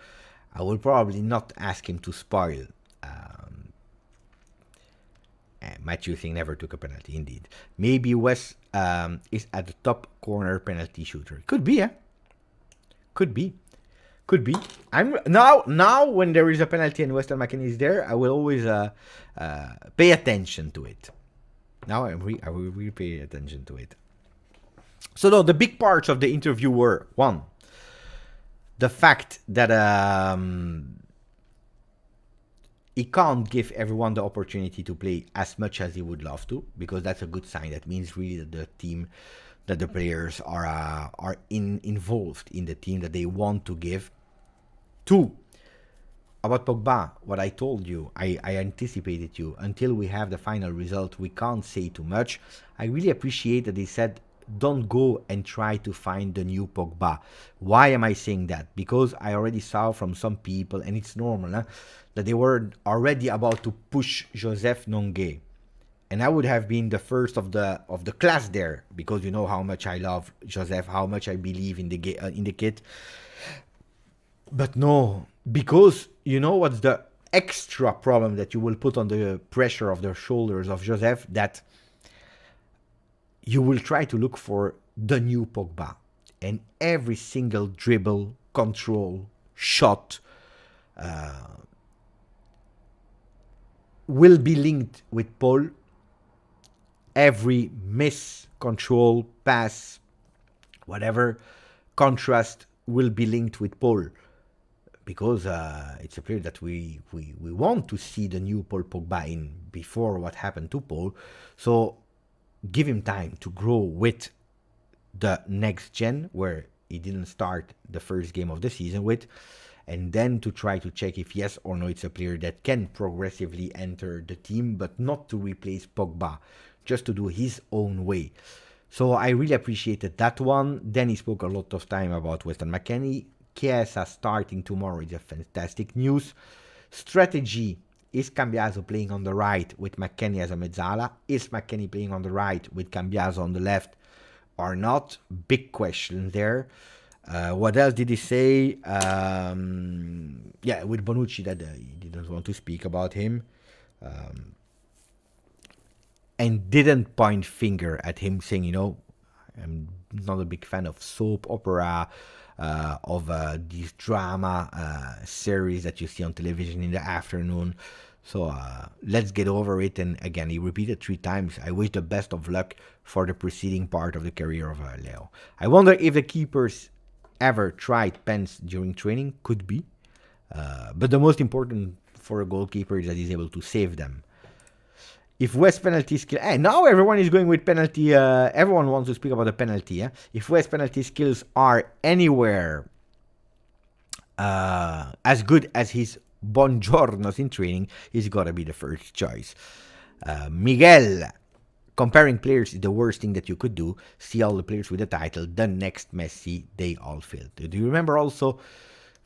S1: I will probably not ask him to spoil. Matthew Thing never took a penalty, indeed. Maybe Wes is at the top corner penalty shooter. Could be, Could be. I'm now when there is a penalty and Weston McKennie is there, I will always pay attention to it. Now I will really pay attention to it. So no, the big parts of the interview were, one, the fact that he can't give everyone the opportunity to play as much as he would love to, because that's a good sign. That means really that the team, that the players are involved in the team, that they want to give. Two, about Pogba, what I told you, I anticipated you. Until we have the final result, we can't say too much. I really appreciate that he said, don't go and try to find the new Pogba. Why am I saying that? Because I already saw from some people, and it's normal, that they were already about to push Joseph Nongue. And I would have been the first of the class there, because you know how much I love Joseph, how much I believe in the kid. But no, because you know what's the extra problem that you will put on the pressure of the shoulders of Joseph, that you will try to look for the new Pogba. And every single dribble, control, shot will be linked with Paul every miss, control, pass, whatever, contrast will be linked with Paul. Because it's a player that we want to see the new Paul Pogba in before what happened to Paul. So give him time to grow with the next gen, where he didn't start the first game of the season with, and then to try to check if yes or no it's a player that can progressively enter the team, but not to replace Pogba, just to do his own way. So I really appreciated that one. Then he spoke a lot of time about Weston McKennie. Chiesa starting tomorrow is a fantastic news. Strategy: is Cambiaso playing on the right with McKennie as a mezzala? Is McKennie playing on the right with Cambiaso on the left or not? Big question there. What else did he say? With Bonucci, that he didn't want to speak about him. And didn't point finger at him, saying, I'm not a big fan of soap opera, of these drama series that you see on television in the afternoon. So let's get over it. And again, he repeated 3 times, I wish the best of luck for the preceding part of the career of Leo. I wonder if the keepers ever tried pens during training. Could be. But the most important for a goalkeeper is that he's able to save them. If West penalty skill... now everyone is going with penalty. Everyone wants to speak about the penalty. If West penalty skills are anywhere as good as his Buongiornos in training, he's got to be the first choice. Miguel, comparing players is the worst thing that you could do. See all the players with the title. The next Messi, they all failed. Do you remember also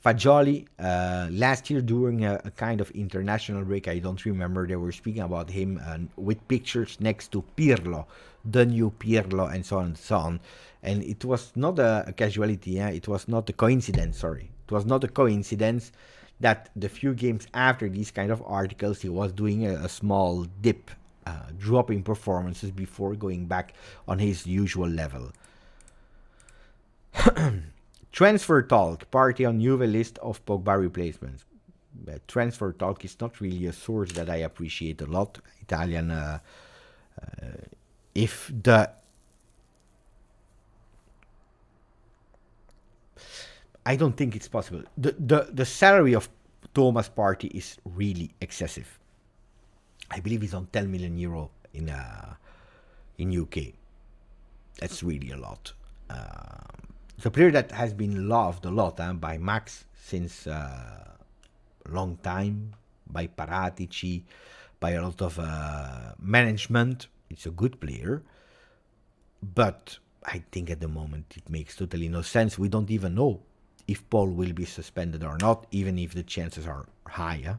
S1: Fagioli, last year during a kind of international break, I don't remember, they were speaking about him with pictures next to Pirlo, the new Pirlo, and so on and so on. And it was not a casualty, it was not a coincidence, It was not a coincidence that the few games after these kind of articles, he was doing a small dip, dropping performances before going back on his usual level. Transfer talk, party on Juve list of Pogba replacements. Transfer talk is not really a source that I appreciate a lot. Italian, if the... I don't think it's possible. The salary of Thomas Partey is really excessive. I believe he's on 10 million euro in UK. That's really a lot. It's a player that has been loved a lot by Max since a long time, by Paratici, by a lot of management. It's a good player, but I think at the moment it makes totally no sense. We don't even know if Paul will be suspended or not, even if the chances are high.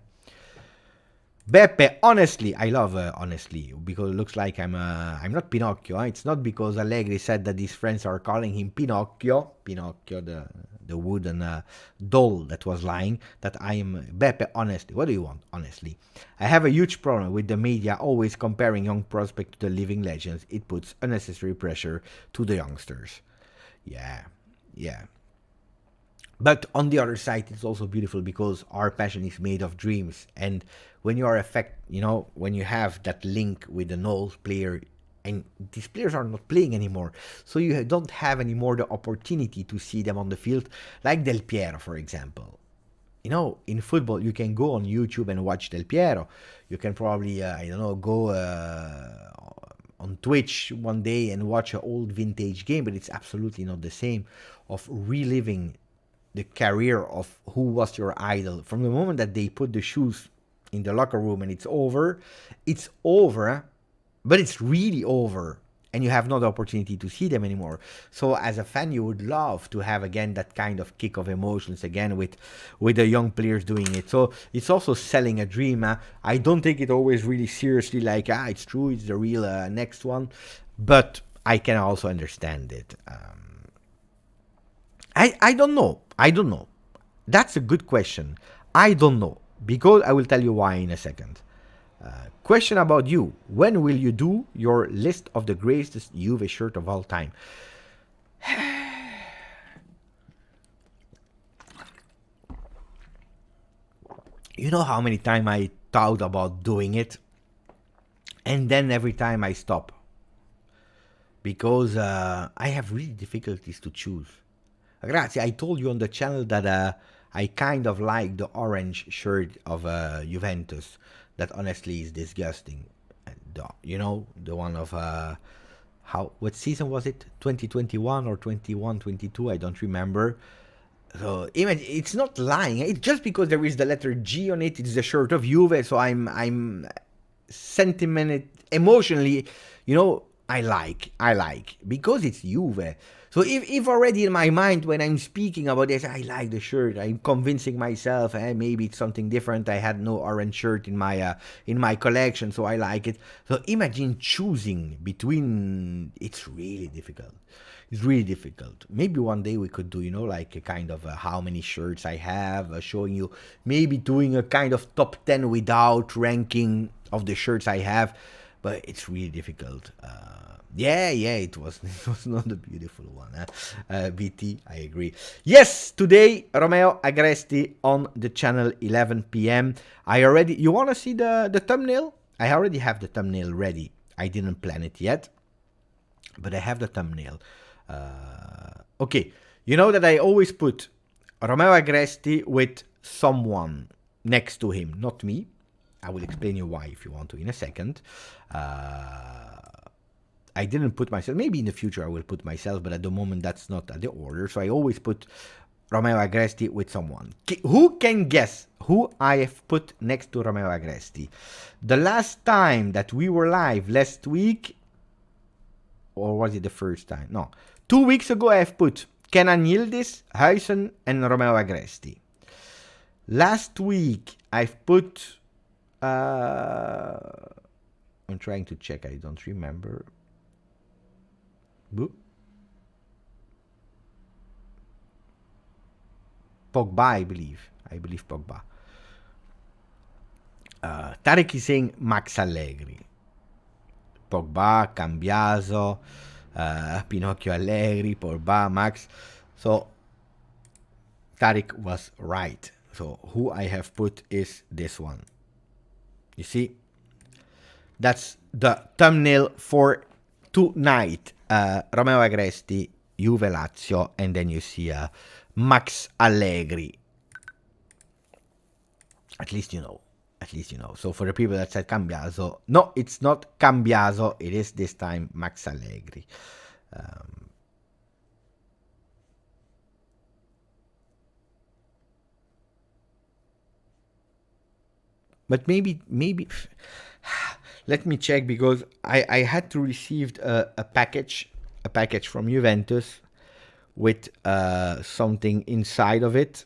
S1: Beppe, honestly, I love honestly, because it looks like I'm not Pinocchio. It's not because Allegri said that his friends are calling him Pinocchio, the wooden doll that was lying, that I am Beppe, honestly. What do you want, honestly? I have a huge problem with the media always comparing young prospects to the living legends. It puts unnecessary pressure to the youngsters. Yeah. But on the other side, it's also beautiful because our passion is made of dreams. And when you are when you have that link with an old player, and these players are not playing anymore, so you don't have anymore the opportunity to see them on the field, like Del Piero, for example. In football, you can go on YouTube and watch Del Piero. You can probably, go on Twitch one day and watch an old vintage game, but it's absolutely not the same of reliving the career of who was your idol. From the moment that they put the shoes in the locker room and it's over, but it's really over, and you have no opportunity to see them anymore. So as a fan, you would love to have again that kind of kick of emotions again with the young players doing it. So it's also selling a dream. I don't take it always really seriously, like it's true, it's the real next one, but I can also understand it. I don't know. That's a good question. I don't know, because I will tell you why in a second. Question about you. When will you do your list of the greatest Juve shirt of all time? You know how many times I thought about doing it, and then every time I stop. because I have really difficulties to choose. Grazie, I told you on the channel that I kind of like the orange shirt of Juventus. That honestly is disgusting. You know, the one of what season was it? 2021 or 21-22? I don't remember. So imagine, it's not lying. It's just because there is the letter G on it. It's the shirt of Juve. So I'm sentiment emotionally, you know, I like because it's Juve. So if already in my mind when I'm speaking about this, I like the shirt, I'm convincing myself, maybe it's something different. I had no orange shirt in my collection, so I like it. So imagine choosing between. It's really difficult. It's really difficult. Maybe one day we could do, you know, like a kind of how many shirts I have, showing you, maybe doing a kind of top 10 without ranking of the shirts I have, but it's really difficult. Yeah, it was not a beautiful one. BT, I agree. Yes, today Romeo Agresti on the channel 11 p.m. You want to see the thumbnail? I already have the thumbnail ready. I didn't plan it yet, but I have the thumbnail. Okay, you know that I always put Romeo Agresti with someone next to him, not me. I will explain you why if you want to in a second. I didn't put myself. Maybe in the future I will put myself, but at the moment that's not the order. So I always put Romeo Agresti with someone. Who can guess who I have put next to Romeo Agresti? The last time that we were live last week, or was it the first time? No. 2 weeks ago I have put Kenan Yildiz, Huijsen and Romeo Agresti. Last week I've put... I'm trying to check. I don't remember. Boop. Pogba, I believe. Pogba. Tarek is saying Max Allegri. Pogba, Cambiaso, Pinocchio Allegri, Pogba, Max. So Tarek was right. So who I have put is this one. You see? That's the thumbnail for tonight. Romeo Agresti, Juve Lazio, and then you see Max Allegri. At least you know. So for the people that said Cambiaso, no, it's not Cambiaso. It is this time Max Allegri. But maybe let me check, because I had to receive a package from Juventus with something inside of it,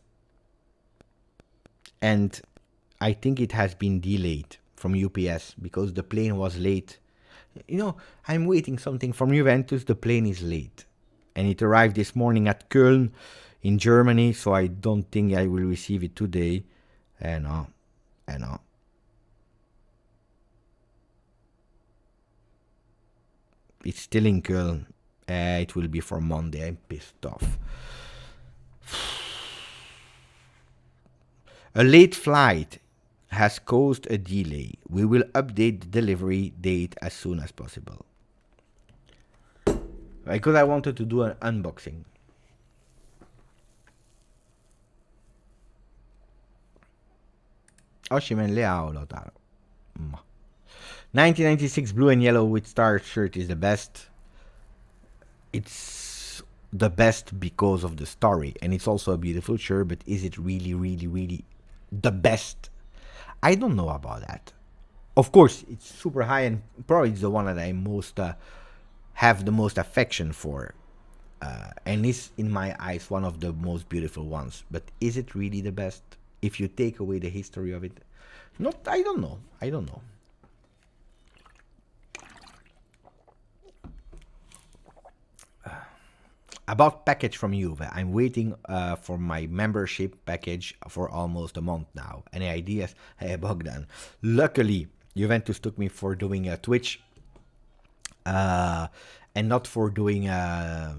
S1: and I think it has been delayed from UPS because the plane was late. You know, I'm waiting something from Juventus, the plane is late, and it arrived this morning at Köln in Germany, so I don't think I will receive it today. I know. It's still in Köln. It will be for Monday. I'm pissed off. A late flight has caused a delay. We will update the delivery date as soon as possible. Because I wanted to do an unboxing. Oshimen Leao Lautaro. 1996 blue and yellow with star shirt is the best. It's the best because of the story, and it's also a beautiful shirt, but is it really, really, really the best? I don't know about that. Of course, it's super high, and probably it's the one that I most have the most affection for, and is in my eyes one of the most beautiful ones. But is it really the best if you take away the history of it? Not. I don't know. About package from Juve, I'm waiting for my membership package for almost a month now. Any ideas? Hey, Bogdan. Luckily, Juventus took me for doing a Twitch and not for doing a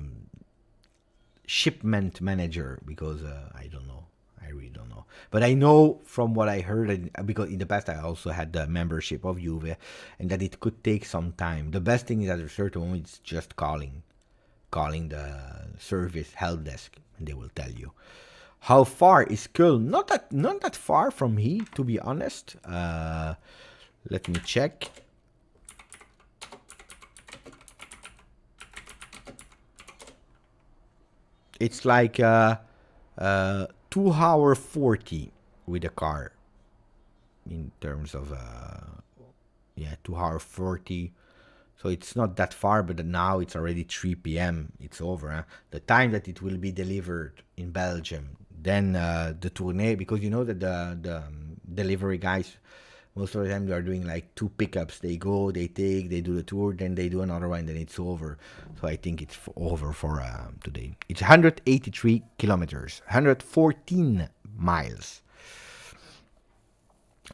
S1: shipment manager, because I don't know. I really don't know. But I know from what I heard, because in the past I also had the membership of Juve, and that it could take some time. The best thing is at a certain moment it's just calling the service help desk, and they will tell you. How far is Köln? Not that far from here, to be honest. Let me check. It's like 2 hour 40 with a car. In terms of 2 hour 40. So it's not that far, but now it's already 3 p.m. It's over. Huh? The time that it will be delivered in Belgium, then the tournée, because you know that the delivery guys, most of the time they are doing like 2 pickups. They go, they take, they do the tour, then they do another one, then it's over. So I think it's over for today. It's 183 kilometers, 114 miles.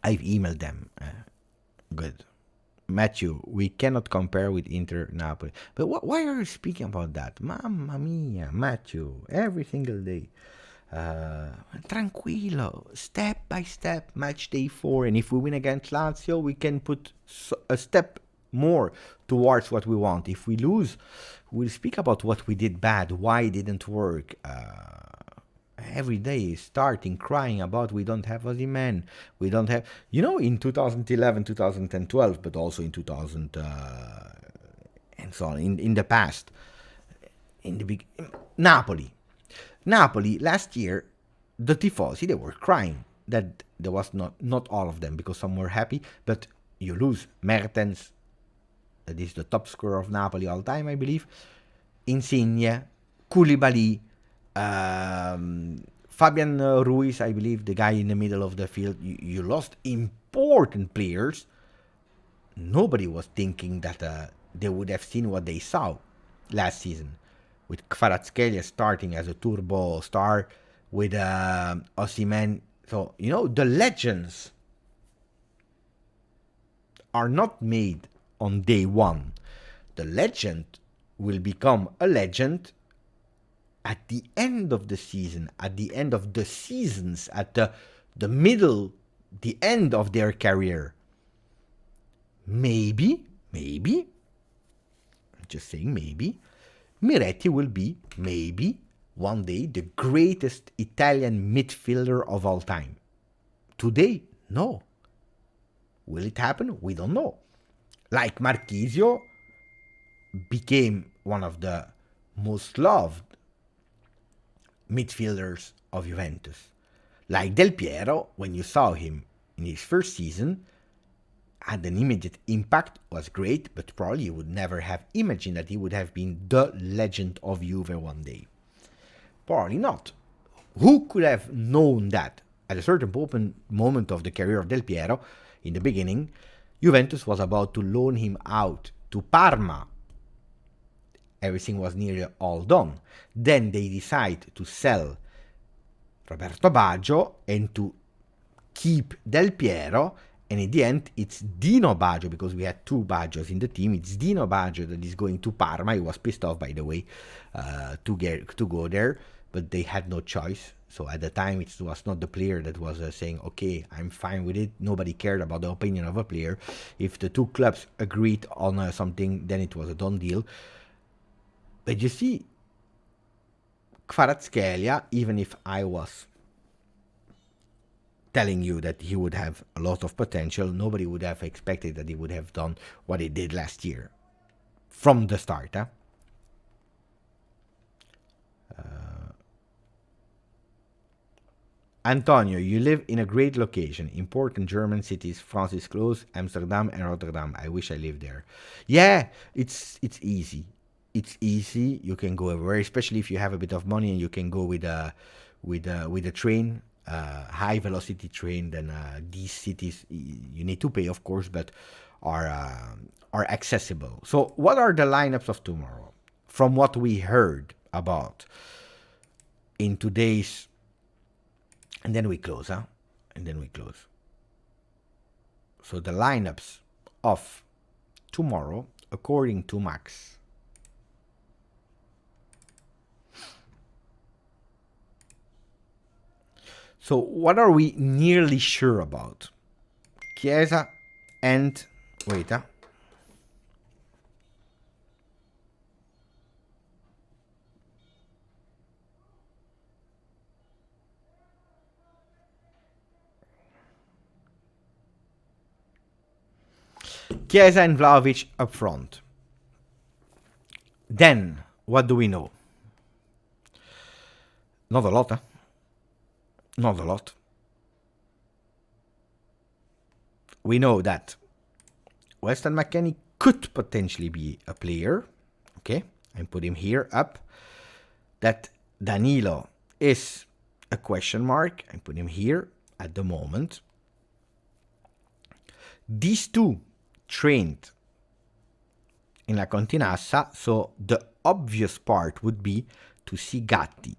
S1: I've emailed them. Good. Matthew, we cannot compare with Inter Napoli. But why are you speaking about that? Mamma mia, Matthew, every single day. Tranquilo, step by step, match day 4. And if we win against Lazio, we can put a step more towards what we want. If we lose, we'll speak about what we did bad, why it didn't work. Every day starting crying about we don't have Osimhen, we don't have, in 2011, 2012, but also in 2000 and so on, in the past, in the big Napoli last year, the tifosi, they were crying that there was not all of them, because some were happy, but you lose Mertens, that is the top scorer of Napoli all time, I believe, Insigne, Koulibaly, Fabian Ruiz, I believe, the guy in the middle of the field. You lost important players. Nobody was thinking that they would have seen what they saw last season, with Kvaratskhelia starting as a turbo star, with Osimhen. So, the legends are not made on day one. The legend will become a legend at the end of the season, at the end of the seasons, at the middle, the end of their career. Maybe, I'm just saying maybe, Miretti will be, maybe, one day, the greatest Italian midfielder of all time. Today, no. Will it happen? We don't know. Like Marchisio became one of the most loved midfielders of Juventus. Like Del Piero, when you saw him in his first season, had an immediate impact, was great, but probably you would never have imagined that he would have been the legend of Juve one day. Probably not. Who could have known that at a certain moment of the career of Del Piero, in the beginning, Juventus was about to loan him out to Parma. Everything was nearly all done. Then they decide to sell Roberto Baggio and to keep Del Piero. And in the end, it's Dino Baggio, because we had 2 Baggios in the team. It's Dino Baggio that is going to Parma. He was pissed off, by the way, to go there, but they had no choice. So at the time, it was not the player that was saying, okay, I'm fine with it. Nobody cared about the opinion of a player. If the 2 clubs agreed on something, then it was a done deal. But you see, Kvaratskhelia, even if I was telling you that he would have a lot of potential, nobody would have expected that he would have done what he did last year. From the start, huh? Antonio, you live in a great location. Important German cities, France is close, Amsterdam and Rotterdam. I wish I lived there. Yeah, it's easy. It's easy. You can go everywhere, especially if you have a bit of money and you can go with a train, high velocity train. Then these cities you need to pay, of course, but are accessible. So, what are the lineups of tomorrow? From what we heard about in today's, and then we close, huh? And then we close. So the lineups of tomorrow, according to Max. So what are we nearly sure about? Chiesa and... wait, Chiesa and Vlahovic up front. Then, what do we know? Not a lot, huh? Not a lot. We know that Weston McKennie could potentially be a player. Okay, I put him here up. That Danilo is a question mark. I put him here at the moment. These two trained in La Continassa, so the obvious part would be to see Gatti.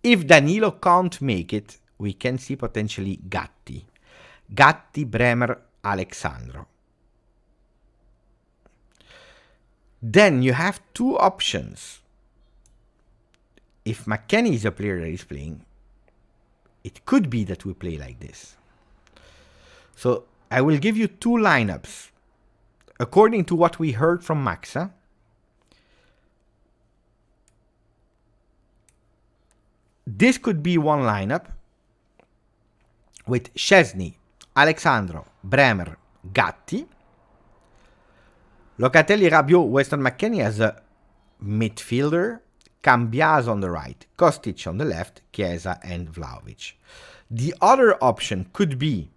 S1: If Danilo can't make it, we can see potentially Gatti. Gatti, Bremer, Alexandro. Then you have two options. If McKennie is a player that is playing, it could be that we play like this. So I will give you two lineups. According to what we heard from Maxa, this could be one lineup with Szczesny, Alexandro, Bremer, Gatti, Locatelli, Rabiot, Weston McKennie as a midfielder, Cambiaso on the right, Kostic on the left, Chiesa and Vlahovic. The other option could be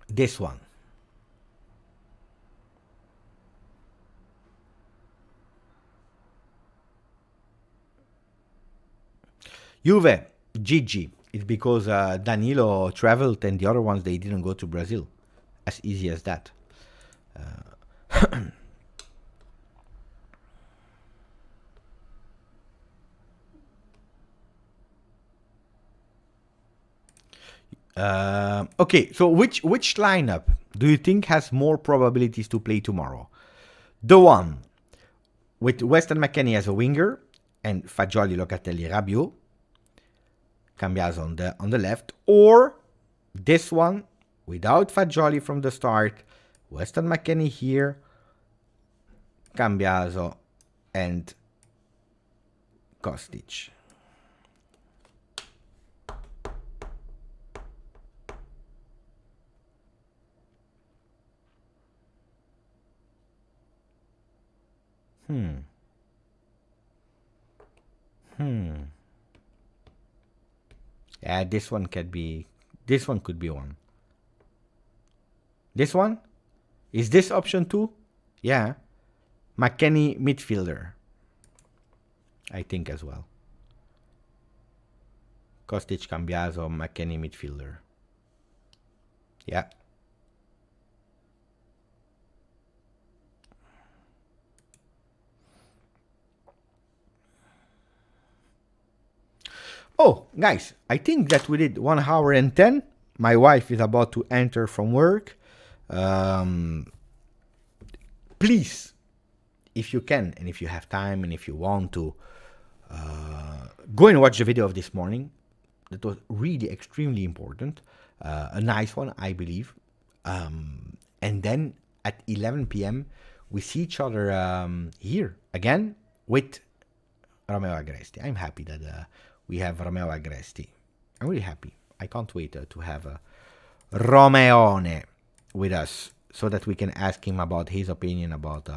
S1: this one. Juve, GG. It's because Danilo traveled and the other ones, they didn't go to Brazil. As easy as that. Okay, so which lineup do you think has more probabilities to play tomorrow? The one with Weston McKennie as a winger and Fagioli, Locatelli, Rabiot, Cambiaso on the left, or this one without Fagioli from the start, Weston McKennie here, Cambiaso and Kostic. Yeah, this one could be one. This one? Is this option 2? Yeah. McKennie midfielder. I think as well. Kostic, Cambiaso, McKennie midfielder. Yeah. Oh, guys, I think that we did 1 hour and 10. My wife is about to enter from work. Please, if you can, and if you have time, and if you want to, go and watch the video of this morning. That was really extremely important. A nice one, I believe. And then at 11 p.m., we see each other here again with Romeo Agresti. I'm happy that we have Romeo Agresti. I'm really happy. I can't wait to have Romeone with us so that we can ask him about his opinion about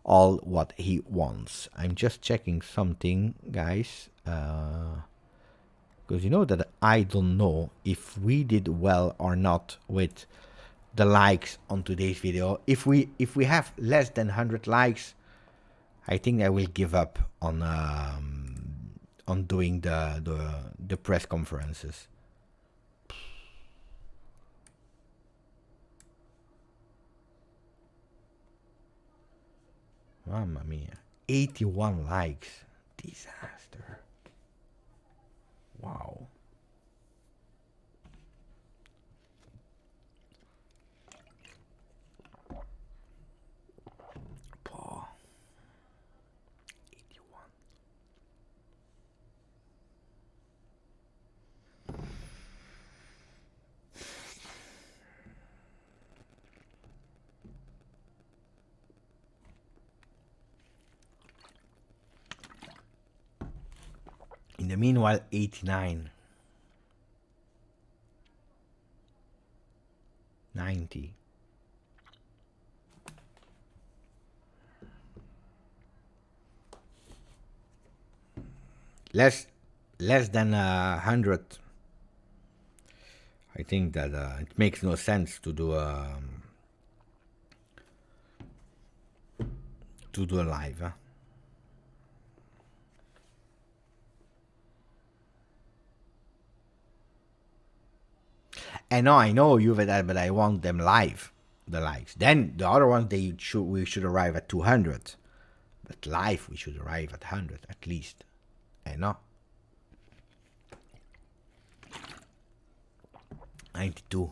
S1: all what he wants. I'm just checking something, guys, because you know that I don't know if we did well or not with the likes on today's video. If we have less than 100 likes, I think I will give up on doing the press conferences. Mamma mia. 81 likes. Disaster. Wow. the meanwhile, 89. 90. Less than 100. I think that it makes no sense to do a live. Huh? And no, I know Juve that, but I want them live, the likes. Then the other ones, we should arrive at 200, but live we should arrive at 100 at least. I know. 92.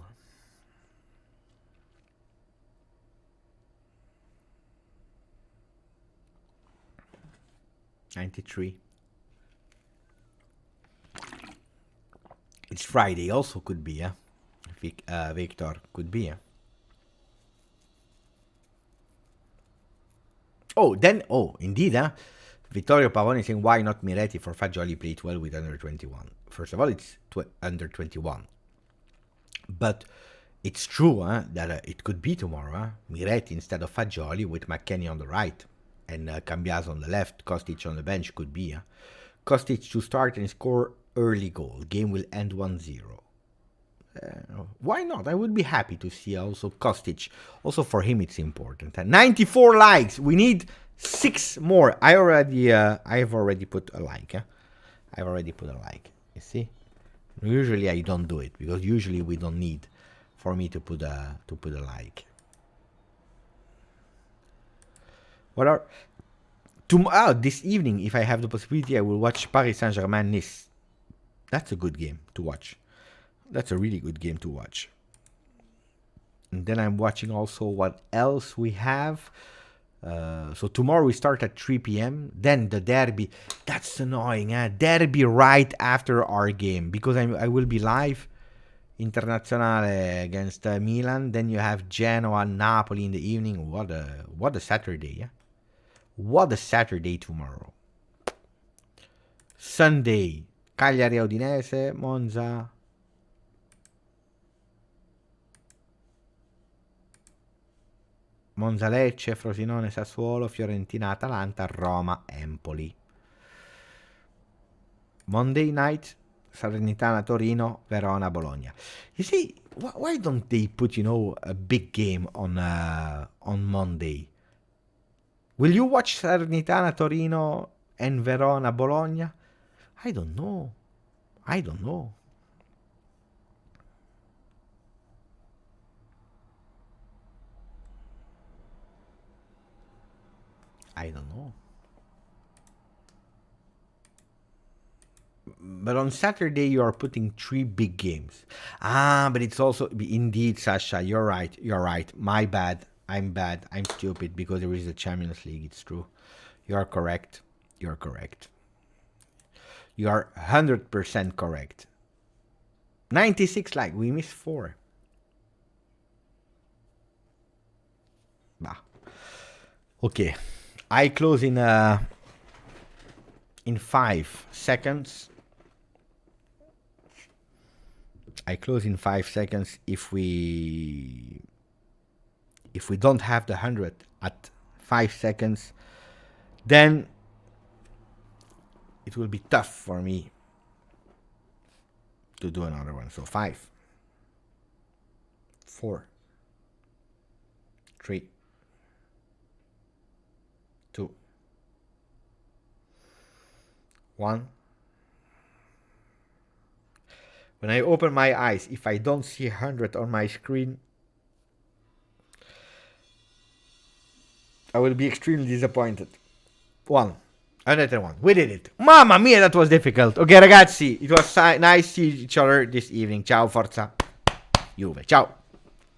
S1: 93. It's Friday, also could be, yeah. Victor could be, yeah. Oh, indeed, huh? Vittorio Pavoni saying, why not Miretti for Fagioli played well with under 21? First of all, it's under 21. But it's true that it could be tomorrow. Miretti instead of Fagioli with McKennie on the right and Cambiaso on the left. Kostic on the bench could be. Kostic to start and score early goal. Game will end 1-0. Why not? I would be happy to see also Kostic. Also for him it's important. 94 likes. We need 6 more. I've already put a like. I've already put a like. You see? Usually I don't do it because usually we don't need for me to put a like. What are this evening? If I have the possibility, I will watch Paris Saint-Germain Nice. That's a good game to watch. That's a really good game to watch. And then I'm watching also what else we have. So tomorrow we start at 3 p.m. Then the derby. That's annoying, Derby right after our game. Because I will be live. Internazionale against Milan. Then you have Genoa, Napoli in the evening. What a Saturday, yeah? What a Saturday tomorrow. Sunday. Cagliari Udinese, Monza. Monza Lecce, Frosinone Sassuolo, Fiorentina Atalanta, Roma Empoli. Monday night, Salernitana Torino, Verona Bologna. You see, why don't they put a big game on Monday? Will you watch Salernitana Torino and Verona Bologna? I don't know. I don't know. But on Saturday you are putting 3 big games. But it's also indeed, Sasha. You're right. My bad. I'm bad. I'm stupid because there is the Champions League. It's true. You are correct. You are 100% correct. 96 like we missed 4. Bah. Okay. I close in 5 seconds. I close in 5 seconds if we don't have the 100 at 5 seconds, then it will be tough for me to do another one. So 5, 4, 3, 2, 1. When I open my eyes, if I don't see 100 on my screen, I will be extremely disappointed. 101. We did it. Mamma mia, that was difficult. Ok, ragazzi, it was nice to see each other this evening. Ciao, forza Juve. Ciao.